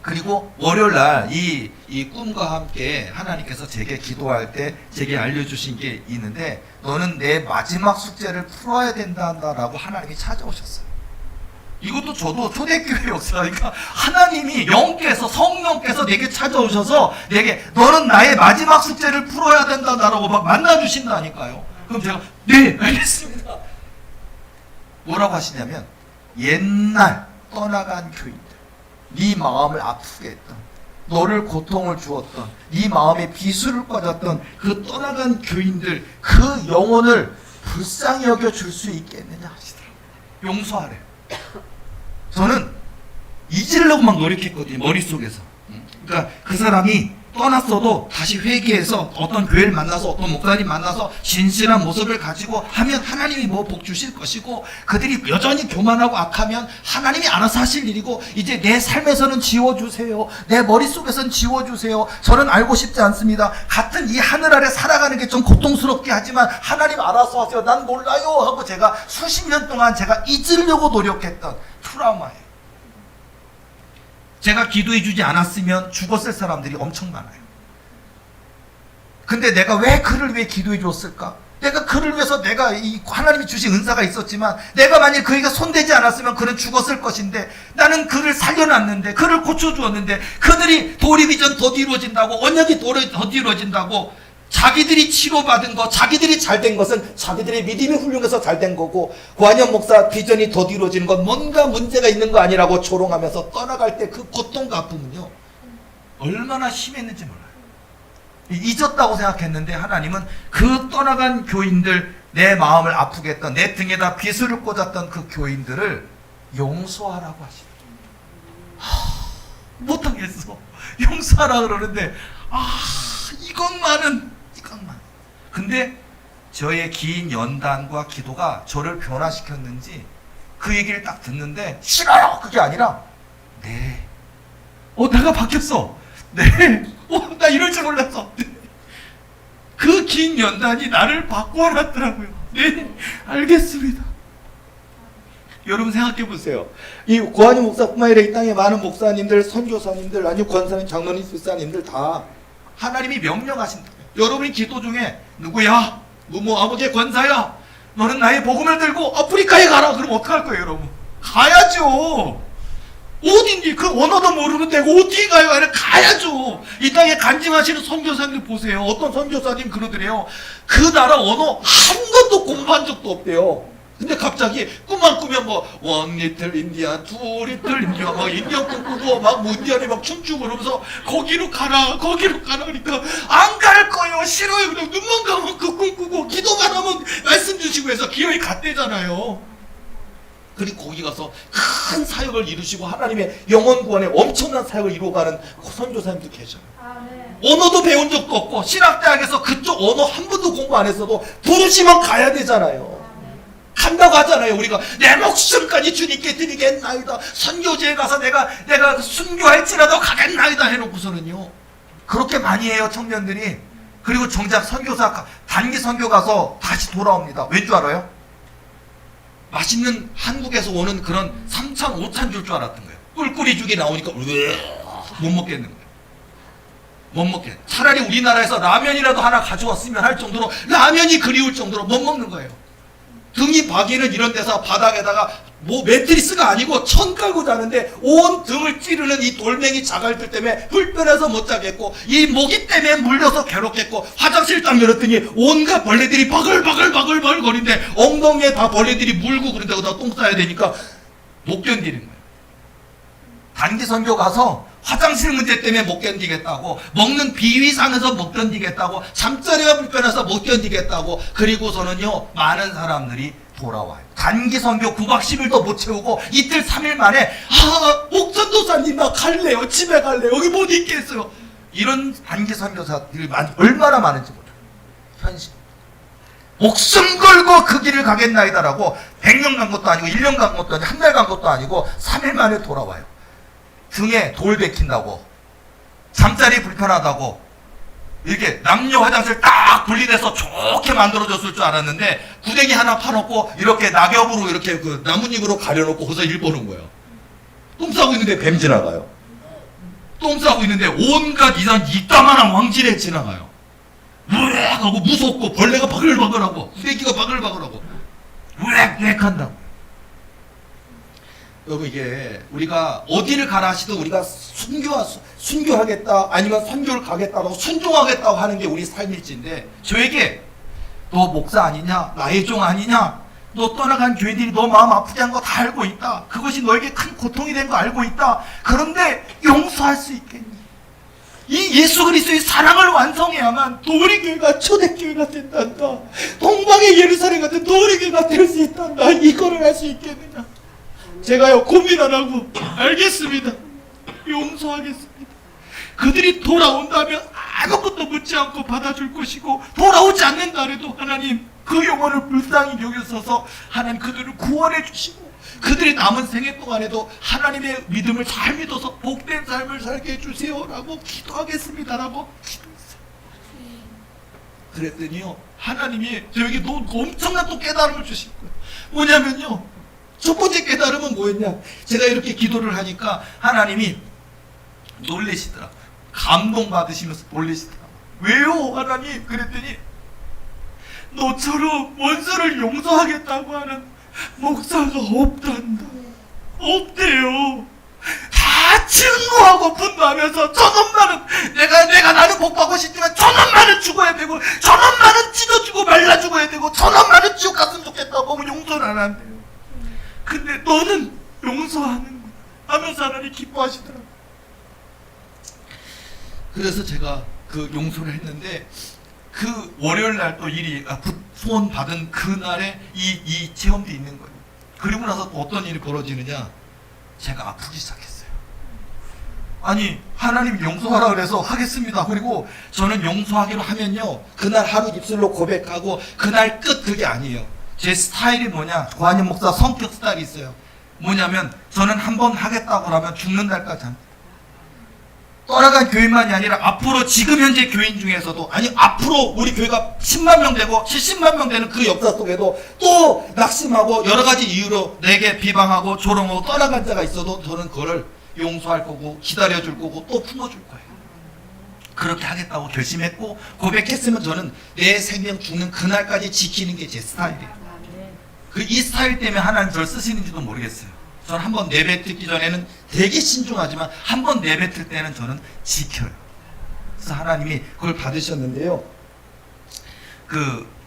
그리고 월요일날 이 꿈과 함께 하나님께서 제게 기도할 때 제게 알려주신 게 있는데 너는 내 마지막 숙제를 풀어야 된다라고 하나님이 찾아오셨어요. 이것도 저도 초대교회 역사니까 하나님이 영께서 성령께서 내게 찾아오셔서 내게 너는 나의 마지막 숙제를 풀어야 된다라고 막 만나주신다니까요. 그럼 제가 네 알겠습니다. 뭐라고 하시냐면 옛날 떠나간 교인들, 네 마음을 아프게 했던, 너를 고통을 주었던, 네 마음에 비수를 꽂았던 그 떠나간 교인들 그 영혼을 불쌍히 여겨 줄 수 있겠느냐 하시더라고요. 용서하래. 저는 잊으려고 막 노력했거든요. 머릿속에서. 그러니까 그 사람이 떠났어도 다시 회개해서 어떤 교회를 만나서 어떤 목사님 만나서 진실한 모습을 가지고 하면 하나님이 뭐 복 주실 것이고 그들이 여전히 교만하고 악하면 하나님이 알아서 하실 일이고 이제 내 삶에서는 지워주세요. 내 머릿속에서는 지워주세요. 저는 알고 싶지 않습니다. 같은 이 하늘 아래 살아가는 게 좀 고통스럽게 하지만 하나님 알아서 하세요. 난 몰라요 하고 제가 수십 년 동안 제가 잊으려고 노력했던 트라우마예요. 제가 기도해 주지 않았으면 죽었을 사람들이 엄청 많아요. 근데 내가 왜 그를 위해 기도해 줬을까? 내가 그를 위해서 내가 이 하나님이 주신 은사가 있었지만 내가 만일 그에게 손대지 않았으면 그는 죽었을 것인데 나는 그를 살려놨는데 그를 고쳐주었는데 그들이 도리비전 더 이루어진다고 언약이 더 이루어진다고 자기들이 치료받은 것, 자기들이 잘된 것은 자기들의 믿음이 훌륭해서 잘된 거고 고한영 목사 비전이 더 이루어지는 건 뭔가 문제가 있는 거 아니라고 조롱하면서 떠나갈 때 그 고통과 아픔은요 얼마나 심했는지 몰라요. 잊었다고 생각했는데 하나님은 그 떠나간 교인들, 내 마음을 아프게 했던, 내 등에다 비수를 꽂았던 그 교인들을 용서하라고 하시더라고요. 못하겠어. 용서하라 그러는데 이것만. 근데 저의 긴 연단과 기도가 저를 변화시켰는지 그 얘기를 딱 듣는데 싫어요! 그게 아니라 네. 내가 바뀌었어. 네. 나 이럴 줄 몰랐어. 네. 그 긴 연단이 나를 바꿔놨더라고요. 네. 알겠습니다. 여러분 생각해 보세요. 이 고한영 목사뿐만 아니라 이 땅에 많은 목사님들, 선교사님들, 아니면 권사님, 장로님, 집사님들 다 하나님이 명령하신다. 여러분이 기도 중에 누구야? 누구 아버지의 권사야? 너는 나의 복음을 들고 아프리카에 가라. 그럼 어떡할 거예요, 여러분? 가야죠. 어딘지 그 언어도 모르는데 어디 가요? 가야죠. 이 땅에 간증하시는 선교사님 보세요. 어떤 선교사님 그러더래요. 그 나라 언어 한 번도 공부한 적도 없대요. 근데 갑자기 꿈만 꾸면 원 리틀 인디아, 투 리틀 인디아 막 인디안 꿈꾸고 막 인디안이 막 춤추고 그러면서 거기로 가라 그러니까 안 갈 거예요. 싫어요. 그냥 눈만 감으면 그 꿈꾸고 기도만 하면 말씀 주시고 해서 기어이 갔대잖아요. 그리고 거기 가서 큰 사역을 이루시고 하나님의 영혼 구원에 엄청난 사역을 이루어가는 선교사님도 계셔요. 언어도 배운 적도 없고 신학대학에서 그쪽 언어 한 번도 공부 안 했어도 부르시면 가야 되잖아요. 간다고 하잖아요. 우리가 내 목숨까지 주님께 드리겠나이다. 선교지에 가서 내가 순교할지라도 가겠나이다 해놓고서는요. 그렇게 많이 해요, 청년들이. 그리고 정작 선교사 단기 선교 가서 다시 돌아옵니다. 왠 줄 알아요? 맛있는 한국에서 오는 그런 3찬 5찬 줄 알았던 거예요. 꿀꿀이 죽이 나오니까 못 먹겠는 거예요. 못 먹겠. 차라리 우리나라에서 라면이라도 하나 가져왔으면 할 정도로 라면이 그리울 정도로 못 먹는 거예요. 등이 박이는 이런 데서 바닥에다가 뭐 매트리스가 아니고 천 깔고 자는데 온 등을 찌르는 이 돌멩이 자갈들 때문에 불편해서 못 자겠고 이 모기 때문에 물려서 괴롭겠고 화장실 딱 열었더니 온갖 벌레들이 바글바글 거리는데 엉덩이에 다 벌레들이 물고 그런다고 다 똥 싸야 되니까 못 견디는 거예요. 단기 선교 가서 화장실 문제 때문에 못 견디겠다고, 먹는 비위상에서 못 견디겠다고, 잠자리가 불편해서 못 견디겠다고, 그리고서는요 많은 사람들이 돌아와요. 단기 선교 9박 10일도 못 채우고 이틀 3일 만에 목전도사님 나 갈래요, 집에 갈래요, 여기 못 있겠어요. 이런 단기 선교사들이 얼마나 많은지 몰라요. 현실. 목숨 걸고 그 길을 가겠나이다라고 100년 간 것도 아니고 1년 간 것도 아니고 한 달 간 것도 아니고 3일 만에 돌아와요. 등에 돌 베낀다고, 잠자리 불편하다고, 이렇게 남녀 화장실 딱 분리돼서 좋게 만들어줬을 줄 알았는데 구데기 하나 파놓고 이렇게 낙엽으로 이렇게 그 나뭇잎으로 가려놓고 거기서 일 보는 거예요. 똥 싸고 있는데 뱀 지나가요. 똥 싸고 있는데 온갖 이상 이따만한 왕지레 지나가요. 우엑 하고 무섭고 벌레가 바글바글하고 구데기가 바글바글하고 우엑 한다고. 여러분, 이게 우리가 어디를 가라 하시든 우리가 순교하겠다 아니면 선교를 가겠다고 순종하겠다고 하는 게 우리 삶일지인데, 저에게 너 목사 아니냐, 나의 종 아니냐, 너 떠나간 교인들이 너 마음 아프게 한 거 다 알고 있다, 그것이 너에게 큰 고통이 된 거 알고 있다, 그런데 용서할 수 있겠니? 이 예수 그리스도의 사랑을 완성해야만 도리교회가 초대교회가 된단다. 동방의 예루살렘 같은 도리교회가 될 수 있단다. 이거를 할 수 있겠느냐? 제가요 고민 안 하고 알겠습니다, 용서하겠습니다. 그들이 돌아온다면 아무것도 묻지 않고 받아줄 것이고, 돌아오지 않는다 해도 하나님 그 영혼을 불쌍히 여기셔서 하나님 그들을 구원해 주시고, 그들이 남은 생애 동안에도 하나님의 믿음을 잘 믿어서 복된 삶을 살게 해주세요 라고 기도하겠습니다라고 기도했어요. 그랬더니요 하나님이 저에게 엄청난 또 깨달음을 주신 거예요. 뭐냐면요, 첫 번째 깨달음은 뭐였냐, 제가 이렇게 기도를 하니까 하나님이 놀라시더라고요. 감동받으시면서 놀라시더라고요. 왜요 하나님? 그랬더니 너처럼 원수를 용서하겠다고 하는 목사가 없단다. 없대요. 다 증오하고 분노하면서 저놈만은 내가 나는 복받고 싶지만 저놈만은 죽어야 되고, 저놈만은 찢어지고 말라 죽어야 되고, 저놈만은 지옥 갔으면 좋겠다고 하면 용서는 안 한대요. 근데 너는 용서하는구나 하면서 하나님 기뻐하시더라고요. 그래서 제가 그 용서를 했는데, 그 월요일 날 또 일이 소원 받은 그날에 이 체험도 있는 거예요. 그리고 나서 또 어떤 일이 벌어지느냐, 제가 아프기 시작했어요. 아니 하나님 용서하라 그래서 하겠습니다. 그리고 저는 용서하기로 하면요 그날 하루 입술로 고백하고 그날 끝, 그게 아니에요. 제 스타일이 뭐냐, 고한임 목사 성격 스타일이 있어요. 뭐냐면 저는 한번 하겠다고 하면 죽는 날까지 합니다. 떠나간 교인만이 아니라 앞으로 지금 현재 교인 중에서도, 아니 앞으로 우리 교회가 10만 명 되고 70만 명 되는 그 역사 속에도 또 낙심하고 여러 가지 이유로 내게 비방하고 조롱하고 떠나간 자가 있어도 저는 그거를 용서할 거고 기다려줄 거고 또 품어줄 거예요. 그렇게 하겠다고 결심했고 고백했으면 저는 내 생명 죽는 그날까지 지키는 게 제 스타일이에요. 이 스타일 때문에 하나님 저를 쓰시는지도 모르겠어요. 저는 한번 내뱉기 전에는 되게 신중하지만 한번 내뱉을 때는 저는 지켜요. 그래서 하나님이 그걸 받으셨는데요.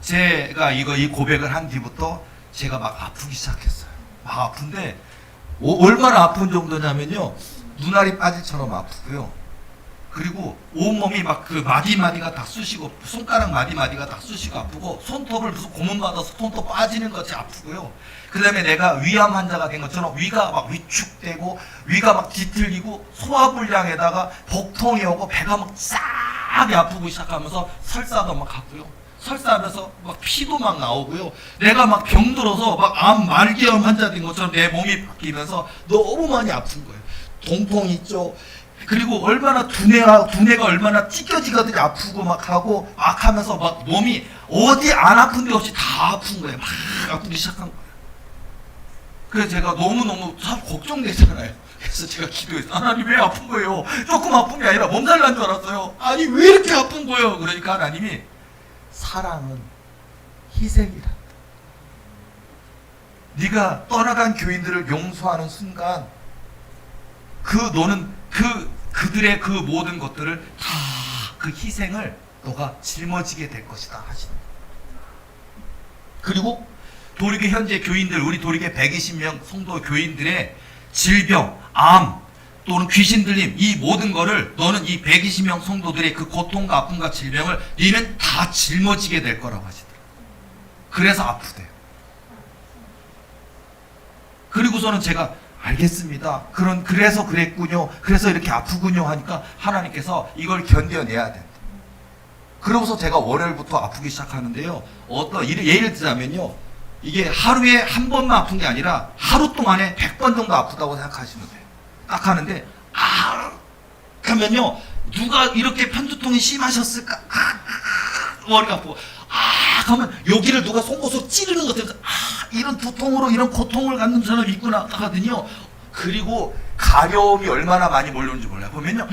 제가 이 고백을 한 뒤부터 제가 막 아프기 시작했어요. 막 아픈데 얼마나 아픈 정도냐면요, 눈알이 빠질처럼 아프고요. 그리고 온몸이 막 그 마디마디가 다 쑤시고, 손가락 마디마디가 다 쑤시고 아프고, 손톱을 무슨 고문 받아서 손톱 빠지는 것이 아프고요. 그 다음에 내가 위암 환자가 된 것처럼 위가 막 위축되고, 위가 막 뒤틀리고, 소화불량에다가 복통이 오고, 배가 막 싹이 아프고 시작하면서 설사도 막 하고요. 설사하면서 막 피도 막 나오고요. 내가 막 병들어서 막 암 말기암 환자 된 것처럼 내 몸이 바뀌면서 너무 많이 아픈 거예요. 동통 있죠. 그리고 얼마나 두뇌가 얼마나 찢겨지거든요. 아프고 막 하고 막 하면서 막 몸이 어디 안 아픈 데 없이 다 아픈 거예요. 막 아프기 시작한 거예요. 그래서 제가 너무너무 참 걱정되잖아요. 그래서 제가 기도했어요. 하나님 왜 아픈 거예요? 조금 아픈 게 아니라 몸살 난 줄 알았어요. 아니 왜 이렇게 아픈 거예요? 그러니까 하나님이 사랑은 희생이란다. 네가 떠나간 교인들을 용서하는 순간 너는 그들의 그 모든 것들을 다 그 희생을 너가 짊어지게 될 것이다 하시는 거예요. 그리고 도리교 현재 교인들, 우리 도리교 120명 성도 교인들의 질병, 암 또는 귀신 들림, 이 모든 거를 너는 이 120명 성도들의 그 고통과 아픔과 질병을 너는 다 짊어지게 될 거라고 하시더라고요. 그래서 아프대요. 그리고서는 제가 알겠습니다. 그래서 그랬군요. 그래서 이렇게 아프군요 하니까 하나님께서 이걸 견뎌내야 된다. 그러고서 제가 월요일부터 아프기 시작하는데요. 예를 들자면요. 이게 하루에 한 번만 아픈 게 아니라 하루 동안에 100번 정도 아프다고 생각하시면 돼요. 딱 하는데 하면요. 누가 이렇게 편두통이 심하셨을까? 머리가 아프고 그러면 여기를 누가 송곳으로 찌르는 것 같아서 이런 두통으로 이런 고통을 갖는 사람이 있구나 하거든요. 그리고 가려움이 얼마나 많이 몰려오는지 몰라요. 보면요,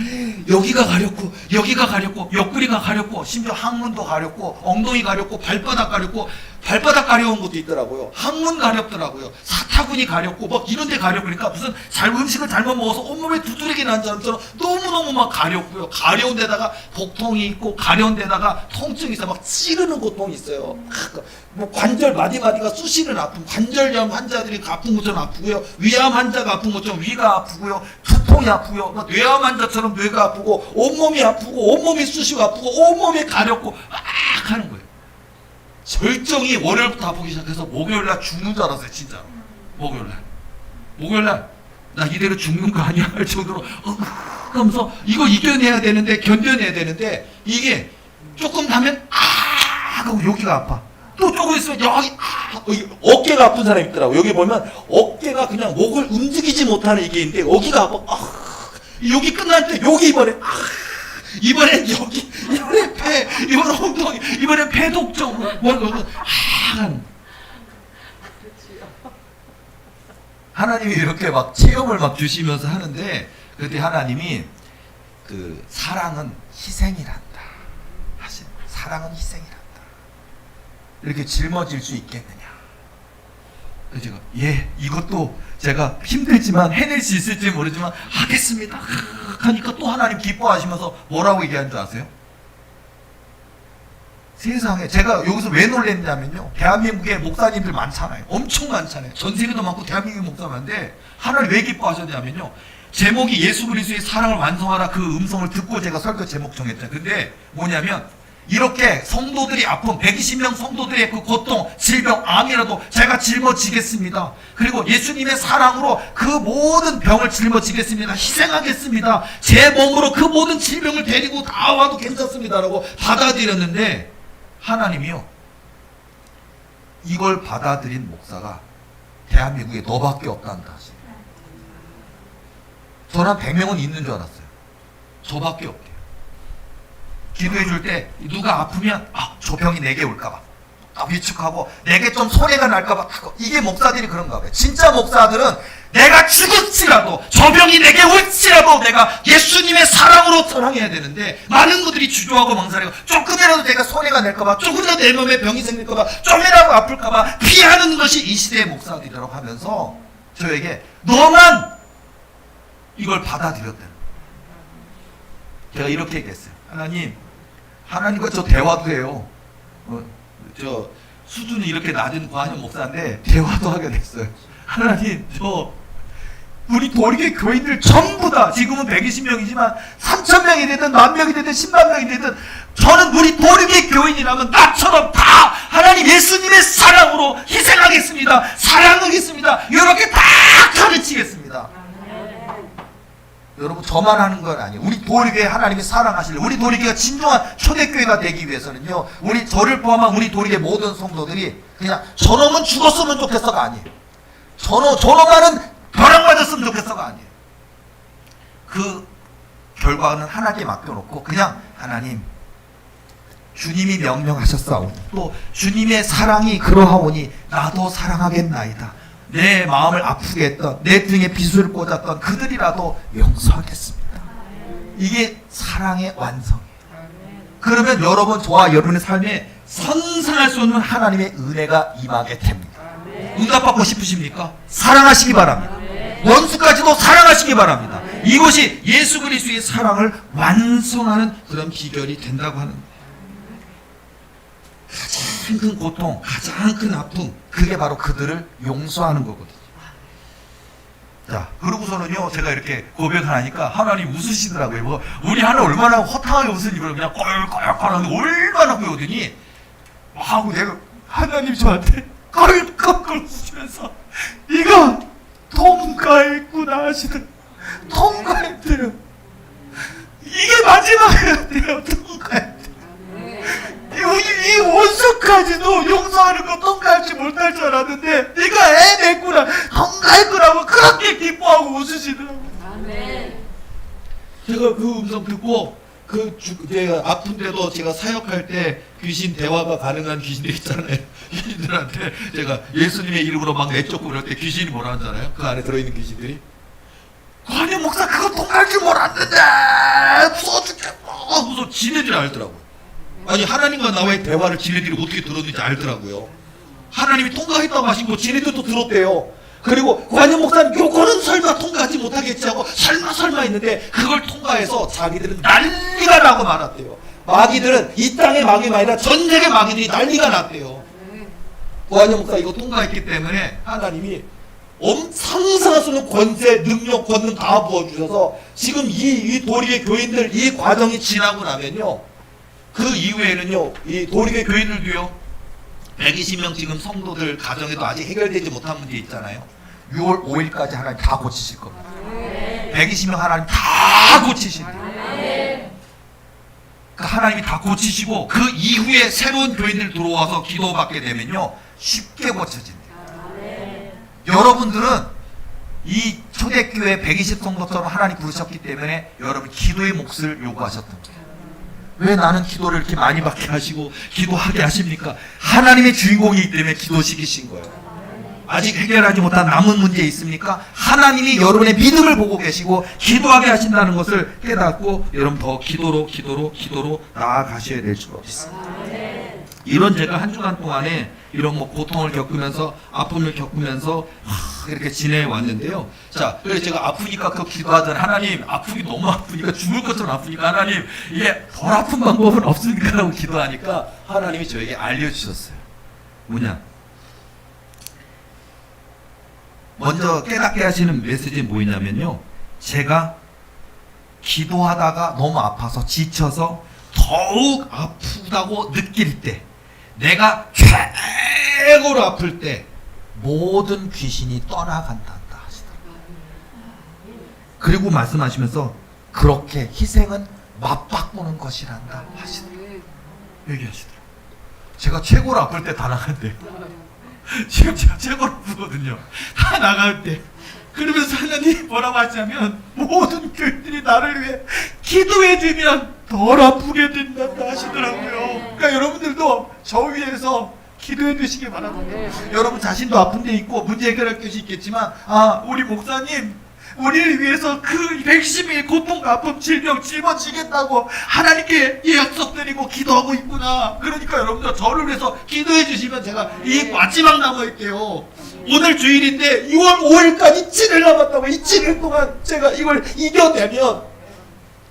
여기가 가렵고 여기가 가렵고 옆구리가 가렵고 심지어 항문도 가렵고 엉덩이 가렵고 발바닥 가렵고 발바닥 가려운 것도 있더라고요. 항문 가렵더라고요. 사타구니 가렵고 막 이런 데 가렵고 그러니까 무슨 음식을 잘못 먹어서 온몸에 두드러기 난 사람처럼 너무너무 막 가렵고요. 가려운 데다가 복통이 있고 가려운 데다가 통증이 있어 막 찌르는 고통이 있어요. 뭐 관절 마디마디가 쑤시는 아픔, 관절염 환자들이 아픈 것처럼 아프고요. 위암 환자가 아픈 것처럼 위가 아프고요. 두통이 아프고요. 막 뇌암 환자처럼 뇌가 아프고 온몸이 아프고 온몸이 쑤시고 아프고 온몸이 가렵고 하는 거예요. 절정이 월요일부터 아프기 시작해서 목요일날 죽는 줄 알았어요. 진짜로. 목요일날 나 이대로 죽는 거 아니야 할 정도로 하면서 이거 이겨내야 되는데 견뎌내야 되는데 이게 조금 나면 하고 여기가 아파. 또 조금 있으면 여기 어깨가 아픈 사람이 있더라고. 여기 보면 어깨가 그냥 목을 움직이지 못하는 이게 있는데 여기가 아파. 여기 끝날 때 여기 이번엔 여기, 이번엔 배, 이번엔 엉덩이, 이번엔 배독정, 하나님이 이렇게 막 체험을 막 주시면서 하는데, 그때 하나님이 그 사랑은 희생이란다. 사랑은 희생이란다. 이렇게 짊어질 수 있겠느냐. 그래서 제가 이것도 제가 힘들지만 해낼 수 있을지 모르지만 하겠습니다 하니까 또 하나님 기뻐하시면서 뭐라고 얘기하는 줄 아세요? 세상에 제가 여기서 왜 놀랬냐면요, 대한민국에 목사님들 많잖아요. 엄청 많잖아요. 전 세계도 많고 대한민국에 목사 많은데 하나님 왜 기뻐하셨냐면요, 제목이 예수 그리스도의 사랑을 완성하라, 그 음성을 듣고 제가 설교 제목 정했잖아요. 근데 뭐냐면 이렇게 성도들이 아픈 120명 성도들의 그 고통, 질병, 암이라도 제가 짊어지겠습니다. 그리고 예수님의 사랑으로 그 모든 병을 짊어지겠습니다. 희생하겠습니다. 제 몸으로 그 모든 질병을 데리고 다 와도 괜찮습니다라고 받아들였는데 하나님이요, 이걸 받아들인 목사가 대한민국에 너밖에 없단다 하시네요. 저는 한 100명은 있는 줄 알았어요. 저밖에 없대요. 기도해 줄 때 누가 아프면 저 병이 내게 올까봐 위축하고 내게 좀 손해가 날까봐 이게 목사들이 그런가 봐요. 진짜 목사들은 내가 죽을지라도 저 병이 내게 올지라도 내가 예수님의 사랑으로 사랑해야 되는데 많은 분들이 주저하고 망설이고 조금이라도 내가 손해가 날까봐, 조금이라도 내 몸에 병이 생길까봐, 좀이라도 아플까봐 피하는 것이 이 시대의 목사들이라고 하면서 저에게 너만 이걸 받아들였다는 거예요. 제가 이렇게 얘기했어요. 하나님과 저 대화도 해요. 저 수준이 이렇게 낮은 과한 목사인데 대화도 하게 됐어요. 하나님, 우리 도리교 교인들 전부 다 지금은 120명이지만 3,000명이 되든 10,000명이 되든 10만 명이 되든 저는 우리 도리교 교인이라면 나처럼 다 하나님 예수님의 사랑으로 희생하겠습니다. 사랑하겠습니다. 이렇게 다 가르치겠습니다. 여러분, 저만 하는 건 아니에요. 우리 도리교회 하나님이 사랑하실래, 우리 도리교회가 진정한 초대교회가 되기 위해서는요, 저를 포함한 우리 도리교회 모든 성도들이 그냥 저놈은 죽었으면 좋겠어가 아니에요. 저놈만은 벼락 맞았으면 좋겠어가 아니에요. 그 결과는 하나님께 맡겨놓고 그냥 하나님, 주님이 명령하셨사오니 또 주님의 사랑이 그러하오니 나도 사랑하겠나이다. 내 마음을 아프게 했던, 내 등에 비수를 꽂았던 그들이라도 용서하겠습니다. 이게 사랑의 완성이에요. 그러면 여러분, 저와 여러분의 삶에 상상할 수 없는 하나님의 은혜가 임하게 됩니다. 응답받고 싶으십니까? 사랑하시기 바랍니다. 원수까지도 사랑하시기 바랍니다. 이것이 예수 그리스도의 사랑을 완성하는 그런 비결이 된다고 하는 거예요. 가장 큰 고통, 가장 큰 아픔, 그게 바로 그들을 용서하는 거거든요. 자, 그러고서는요, 제가 이렇게 고백을 하니까 하나님 웃으시더라고요. 뭐, 우리 하나 얼마나 허탕하게 웃은 입을 그냥 껄껄껄하게 얼마나 보여더니, 하고 내가 하나님 저한테 껄껄껄 웃으면서, 이거 통과했구나 하시더라고요. 통과했대요. 이게 마지막이었대요. 통과했대요. 이 원수까지도 용서하는 거 통과할지 못할 줄 알았는데 네가 해냈구나, 통과했구나, 그렇게 기뻐하고 웃으시더라고요. 제가 그 음성 듣고 제가 아픈데도 제가 사역할 때 귀신 대화가 가능한 귀신들 있잖아요. 귀신들한테 제가 예수님의 이름으로 막 내쫓고 그럴 때 귀신이 뭐라 하잖아요. 그 안에 들어있는 귀신들이, 아니 목사 그거 통과할 줄 몰랐는데 무서워 죽겠어. 무서워. 지네들이 알더라고요. 아니 하나님과 나와의 대화를 지네들이 어떻게 들었는지 알더라고요. 하나님이 통과했다고 하신 거 지네들도 들었대요. 그리고 관영 목사님 요거는 설마 통과하지 못하겠지 하고 설마 했는데 그걸 통과해서 자기들은 난리가 나고 말았대요. 마귀들은 이 땅의 마귀가 아니라 전 세계 마귀들이 난리가 났대요. 관영 목사 이거 통과했기 때문에 하나님이 상상할 수 없는 권세, 능력, 권능 다 부어주셔서 지금 이 도리의 교인들 이 과정이 지나고 나면요, 그 이후에는요, 이 도리의 교인들도요, 120명 지금 성도들 가정에도 아직 해결되지 못한 문제 있잖아요. 6월 5일까지 하나님 다 고치실 겁니다. 120명 하나님 다 고치신대요. 하나님이 다 고치시고 그 이후에 새로운 교인들 들어와서 기도받게 되면요, 쉽게 고쳐진대요. 여러분들은 이 초대교회 120성도처럼 하나님 부르셨기 때문에 여러분 기도의 몫을 요구하셨던 거예요. 왜 나는 기도를 이렇게 많이 받게 하시고 기도하게 하십니까? 하나님의 주인공이기 때문에 기도시키신 거예요. 아직 해결하지 못한 남은 문제 있습니까? 하나님이 여러분의 믿음을 보고 계시고 기도하게 하신다는 것을 깨닫고 여러분 더 기도로 나아가셔야 될 수가 있습니다. 이런 제가 한 주간 동안에 이런 뭐 고통을 겪으면서 아픔을 겪으면서 이렇게 지내왔는데요. 자, 그래서 제가 아프니까 그 기도하던 하나님, 아프기 너무 아프니까 죽을 것처럼 아프니까 하나님, 이게 덜 아픈 방법은 없습니까? 라고 기도하니까 하나님이 저에게 알려주셨어요. 뭐냐? 먼저 깨닫게 하시는 메시지는 뭐냐면요, 제가 기도하다가 너무 아파서 지쳐서 더욱 아프다고 느낄 때, 내가 최고로 아플 때 모든 귀신이 떠나간단다 하시더라고요. 그리고 말씀하시면서 그렇게 희생은 맞바꾸는 것이란다 하시더라고요. 얘기하시더라고요. 제가 최고로 아플 때 다 나간대요. 지금 제가 최고로 아프거든요. 다 나갈 때. 그러면서 하나님 뭐라고 하시냐면 모든 교인들이 나를 위해 기도해주면 덜 아프게 된단다 하시더라고요. 그러니까 여러분들도 저 위해서 기도해 주시기 바랍니다. 여러분 자신도 아픈 데 있고 문제 해결할 것이 있겠지만, 우리 목사님 우리를 위해서 그 110일 고통과 아픔, 질병 짊어지겠다고 하나님께 약속드리고 기도하고 있구나. 그러니까 여러분들 저를 위해서 기도해 주시면 제가 이 마지막 남아있대요. 오늘 주일인데 6월 5일까지 7일 남았다고. 이 7일 동안 제가 이걸 이겨내면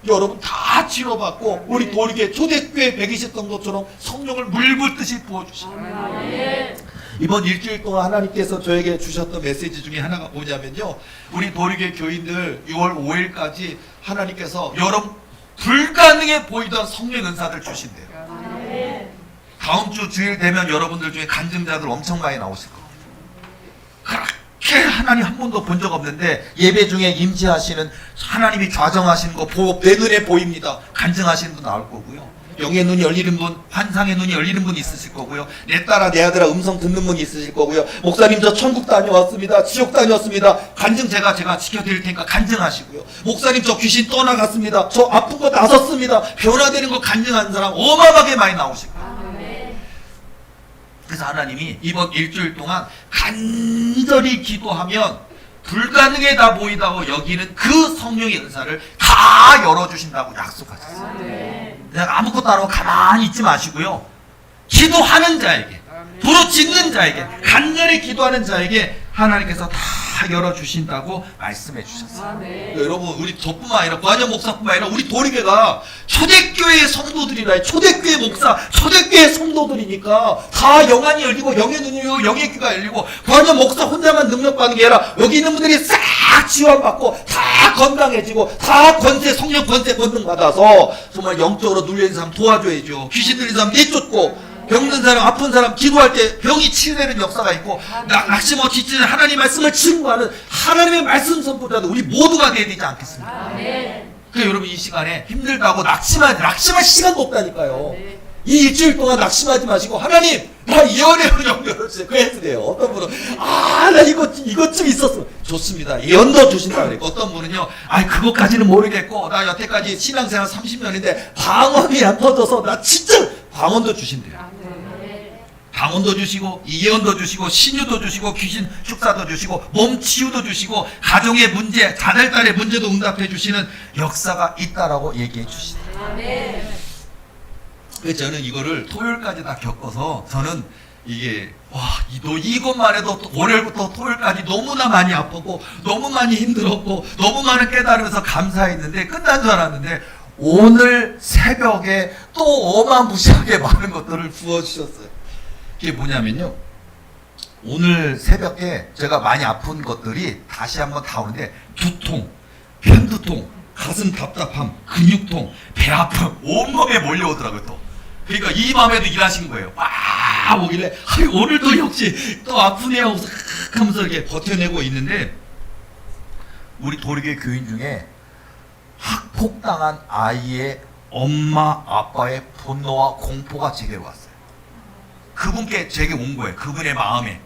여러분 다 치료받고 우리 도리교회 초대교회 120성도처럼 성령을 물붓듯이 부어주십니다. 이번 일주일 동안 하나님께서 저에게 주셨던 메시지 중에 하나가 뭐냐면요, 우리 도리교회 교인들 6월 5일까지 하나님께서 여러분 불가능해 보이던 성령 은사들 주신대요. 다음 주 주일 되면 여러분들 중에 간증자들 엄청 많이 나오실 겁니다. 그렇게 하나님 한 번도 본 적 없는데 예배 중에 임재하시는 하나님이 좌정하시는 거 내 눈에 보입니다. 간증하시는 분 나올 거고요. 영의 눈이 열리는 분, 환상의 눈이 열리는 분 있으실 거고요. 내 딸아 내 아들아 음성 듣는 분 있으실 거고요. 목사님 저 천국 다녀왔습니다. 지옥 다녀왔습니다. 간증 제가 지켜드릴 테니까 간증하시고요. 목사님 저 귀신 떠나갔습니다. 저 아픈 거 나섰습니다. 변화되는 거 간증하는 사람 어마어마하게 많이 나오실 거예요. 그래서 하나님이 이번 일주일 동안 간절히 기도하면 불가능하다 보이다고 여기는 그 성령의 은사를 다 열어주신다고 약속하셨어요. 내가 아무것도 안 하고 가만히 있지 마시고요, 기도하는 자에게, 도로 짓는 자에게, 간절히 기도하는 자에게 하나님께서 다 열어주신다고 말씀해 주셨어요. 여러분, 우리 저뿐만 아니라 관현 목사뿐만 아니라 우리 도리교가 초대교회의 성도들이라, 초대교회 목사, 초대교회 성도들이니까 다 영안이 열리고 영의 눈이 열리고 영의 귀가 열리고, 관현 목사 혼자만 능력받는 게 아니라 여기 있는 분들이 싹 지원받고 다 건강해지고 다 권세, 성령 권세 권능 받아서 정말 영적으로 눌려있는 사람 도와줘야죠. 귀신 들린 사람 내쫓고, 병든 사람, 아픈 사람 기도할 때 병이 치유되는 역사가 있고, 낙심하고 지치는 하나님의 말씀을 증거하는 하나님의 말씀 선포자도 우리 모두가 되어야 되지 않겠습니까? 그래서 여러분, 이 시간에 힘들다고 낙심할 시간도 없다니까요. 이 일주일 동안 낙심하지 마시고, 하나님 나 예언의 영역 열어주세요. 그래야 돼요. 어떤 분은 나 이것 좀 있었어. 좋습니다. 예언도 주신다 그랬고, 어떤 분은요, 그것까지는 모르겠고 나 여태까지 신앙생활 30년인데 방언이 안 터져서 나 진짜 방언도 주신대요. 방언도 주시고 예언도 주시고 신유도 주시고 귀신 축사도 주시고 몸 치유도 주시고 가정의 문제, 자잘딸의 문제도 응답해 주시는 역사가 있다라고 얘기해 주시더라고요. 그래서 저는 이거를 토요일까지 다 겪어서, 저는 이게 이것만 해도 월요일부터 토요일까지 너무나 많이 아프고 너무 많이 힘들었고 너무 많은 깨달으면서 감사했는데 끝난 줄 알았는데, 오늘 새벽에 또 어마무시하게 많은 것들을 부어주셨어요. 그게 뭐냐면요, 오늘 새벽에 제가 많이 아픈 것들이 다시 한번 다 오는데, 두통, 편두통, 가슴 답답함, 근육통, 배 아픔, 온몸에 몰려오더라고요. 또 그러니까 이 밤에도 일하신 거예요. 막 오길래 오늘도 역시 또 아프네요 하면서 이렇게 버텨내고 있는데, 우리 도리교회 교인 중에 학폭당한 아이의 엄마 아빠의 분노와 공포가 제게로 왔어요. 그분께 제게 온 거예요. 그분의 마음에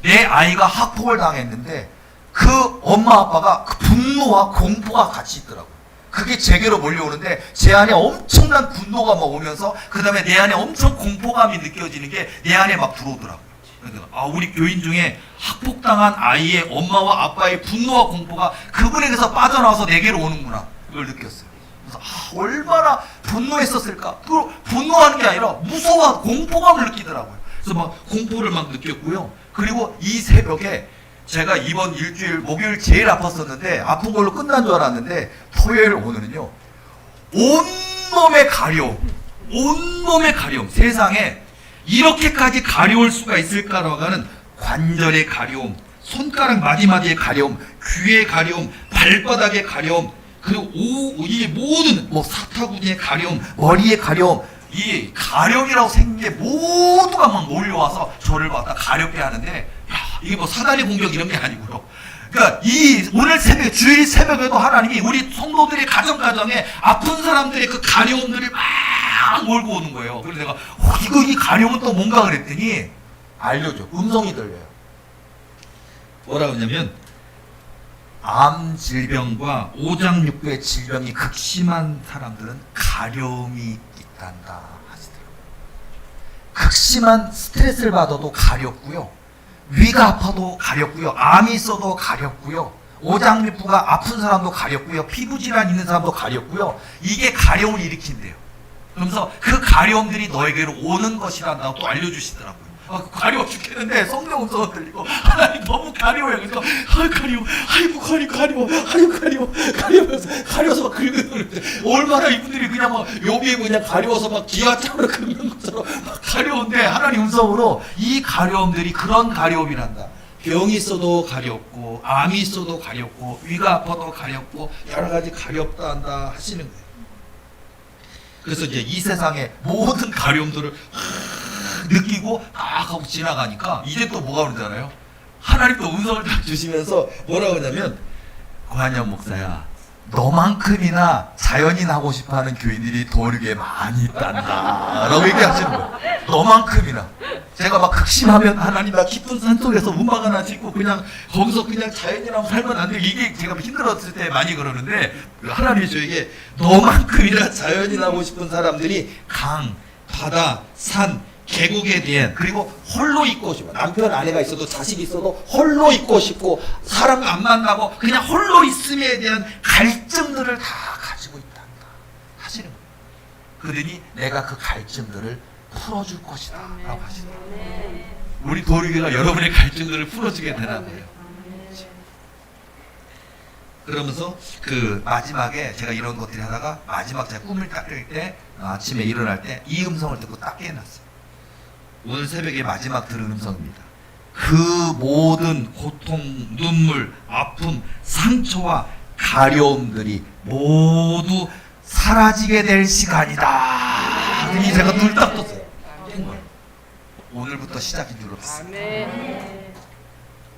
내 아이가 학폭을 당했는데 그 엄마 아빠가 그 분노와 공포가 같이 있더라고요. 그게 제게로 몰려오는데 제 안에 엄청난 분노가 막 오면서 그 다음에 내 안에 엄청 공포감이 느껴지는 게 내 안에 막 들어오더라고요. 그래서 우리 교인 중에 학폭당한 아이의 엄마와 아빠의 분노와 공포가 그분에게서 빠져나와서 내게로 오는구나, 그걸 느꼈어요. 그래서 얼마나 분노했었을까. 그 분노하는 게 아니라 무서워 공포감을 느끼더라고요. 그래서 막 공포를 막 느꼈고요. 그리고 이 새벽에 제가 이번 일주일 목요일 제일 아팠었는데, 아픈 걸로 끝난 줄 알았는데 토요일 오늘은요, 온몸에 가려움, 세상에 이렇게까지 가려울 수가 있을까라고 하는 관절의 가려움, 손가락 마디마디의 가려움, 귀의 가려움, 발바닥의 가려움, 그리고 이 모든 사타구니의 가려움, 머리의 가려움, 이 가려움이라고 생긴 게 모두가 막 몰려와서 저를 갖다 가렵게 하는데, 이게 사단의 공격 이런 게 아니고요. 그러니까 이 오늘 새벽, 주일 새벽에도 하나님이 우리 성도들의 가정에 아픈 사람들의 그 가려움들을 막 몰고 오는 거예요. 그래서 내가 이 가려움은 또 뭔가 그랬더니 알려줘. 음성이 들려요. 뭐라 그러냐면, 암 질병과 오장육부의 질병이 극심한 사람들은 가려움이 있단다 하시더라고요. 극심한 스트레스를 받아도 가렵고요, 위가 아파도 가렵고요, 암이 있어도 가렵고요, 오장육부가 아픈 사람도 가렵고요, 피부질환 있는 사람도 가렵고요, 이게 가려움을 일으킨대요. 그러면서 그 가려움들이 너에게로 오는 것이란다고 또 알려주시더라고요. 가려워 죽겠는데 성령 음성이 들리고, 하나님 너무 가려워요. 그러니까 가려워서 가려워서 막 긁는데, 얼마나 이분들이 그냥 막 요비에 그냥 가려워서 막 기아장으로 긁는 것처럼 막 가려운데, 하나님 음성으로 이 가려움들이 그런 가려움이란다. 병이 있어도 가렵고, 암이 있어도 가렵고, 위가 아파도 가렵고, 여러 가지 가렵다 한다 하시는 거예요. 그래서 이제 이 세상의 모든 가려움들을 느끼고 하고 지나가니까 이제 또 뭐가 오는잖아요. 하나님 또 음성을 딱 주시면서 뭐라고 하냐면, 관현 목사야, 너만큼이나 자연인 하고 싶어하는 교인들이 도리교에 많이 있단다 라고 얘기하시는 거예요. 너만큼이나. 제가 막 극심하면, 하나님 나 깊은 산속에서 문방 하나 짓고 그냥 거기서 그냥 자연인하고 살면 안 돼, 이게 제가 힘들었을 때 많이 그러는데, 하나님이 저에게 너만큼이나 자연인 하고 싶은 사람들이 강, 바다, 산, 계곡에 대한, 그리고 홀로 있고 싶어, 남편 아내가 있어도 자식이 있어도 홀로 있고 싶고 사람과 안 만나고 그냥 홀로 있음에 대한 갈증들을 다 가지고 있단다 하시는 거예요. 그러니 내가 그 갈증들을 풀어줄 것이다 라고 하시더라고요. 우리 도리교가 여러분의 갈증들을 풀어주게 되나 봐요. 그러면서 그 마지막에 제가 이런 것들이 하다가 마지막 제가 꿈을 딱 깰 때 아침에 일어날 때 이 음성을 듣고 딱 깨어났어요. 오늘 새벽에 마지막 들은 음성입니다. 그 모든 고통, 눈물, 아픔, 상처와 가려움들이 모두 사라지게 될 시간이다. 이 제가 눈을 딱 떴어요. 깬 거예요. 오늘부터 시작인 줄 알았어요.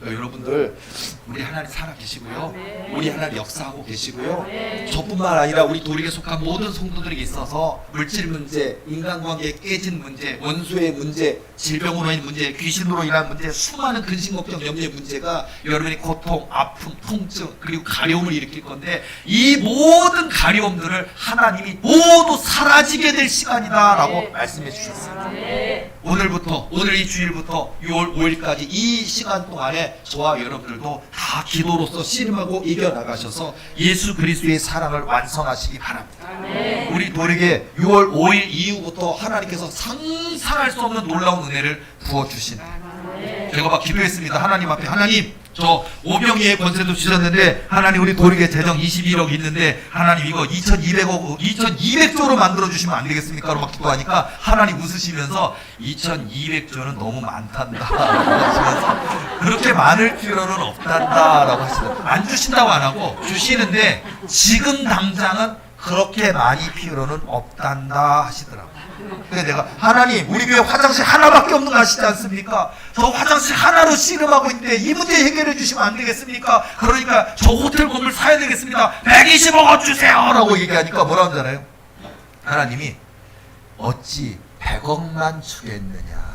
여러분들 우리 하나님 살아계시고요. 우리 하나님 역사하고 계시고요. 저뿐만 아니라 우리 도리에 속한 모든 성도들에게 있어서 물질 문제, 인간관계 깨진 문제, 원수의 문제, 질병으로 인한 문제, 귀신으로 인한 문제, 수많은 근심 걱정 염려의 문제가 여러분의 고통, 아픔, 통증 그리고 가려움을 일으킬 건데 이 모든 가려움들을 하나님이 모두 사라지게 될 시간이다 라고 말씀해 주셨어요. 오늘부터 오늘 이 주일부터 6월 5일까지 이 시간 동안에 저와 여러분들도 다 기도로서 씨름하고 이겨나가셔서 예수 그리스도의 사랑을 완성하시기 바랍니다. 우리 도리에게 6월 5일 이후부터 하나님께서 상상할 수 없는 놀라운 은혜를 부어주신다. 제가 막 기도했습니다. 하나님 앞에 하나님 저 오병이의 권세도 주셨는데 하나님 우리 도리에 재정 21억 있는데 하나님 이거 2200조로 만들어 주시면 안 되겠습니까? 라고 막 기도하니까 하나님 웃으시면서 2200조는 너무 많단다 하시면서 그렇게 많을 필요는 없단다 라고 하시더라고요. 안 주신다고 안 하고 주시는데 지금 당장은 그렇게 많이 필요는 없단다 하시더라고요. 그래서 내가 하나님 우리 교회 화장실 하나밖에 없는 거 아시지 않습니까? 저 화장실 하나로 씨름하고 있는데 이 문제 해결해 주시면 안 되겠습니까? 그러니까 저 호텔 건물 사야 되겠습니다. 120억 주세요 라고 얘기하니까 뭐라고 하잖아요. 하나님이 어찌 100억만 주겠느냐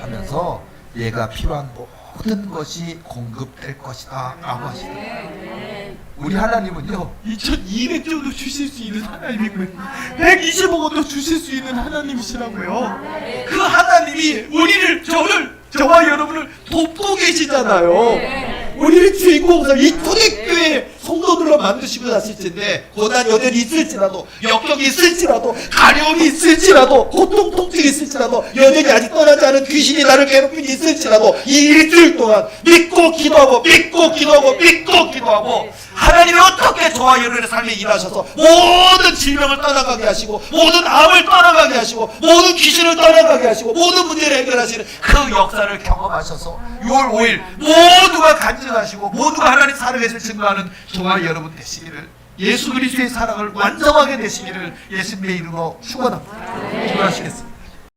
하면서 얘가 필요한 모든 것이 공급될 것이다 라고 하시더라고요. 우리 하나님은요 2200조도 주실 수 있는 하나님이고요. 120억도 주실 수 있는 하나님이시라고요. 그 하나님이 우리를 저와 여러분을 돕고 계시잖아요. 우리를 주인공으로 이 초대교회 성도들로 만드시고 나실 텐데 고난 여전히 있을지라도 역경이 있을지라도 가려움이 있을지라도 고통 통증이 있을지라도 여전히 아직 떠나지 않은 귀신이 나를 괴롭힘이 있을지라도 이 일주일 동안 믿고 기도하고 하나님이 어떻게 저와 여러분의 삶에 일하셔서 모든 질병을 떠나가게 하시고 모든 암을 떠나가게 하시고 모든 귀신을 떠나가게 하시고 모든 문제를 해결하시는 그 역사를 경험하셔서 6월 5일 모두가 간증하시고 모두가 하나님 살아계실 증거하는 저와 여러분 되시기를 예수 그리스도의 사랑을 완성하게 되시기를 예수님의 이름으로 축원합니다. 기도하시겠습니다.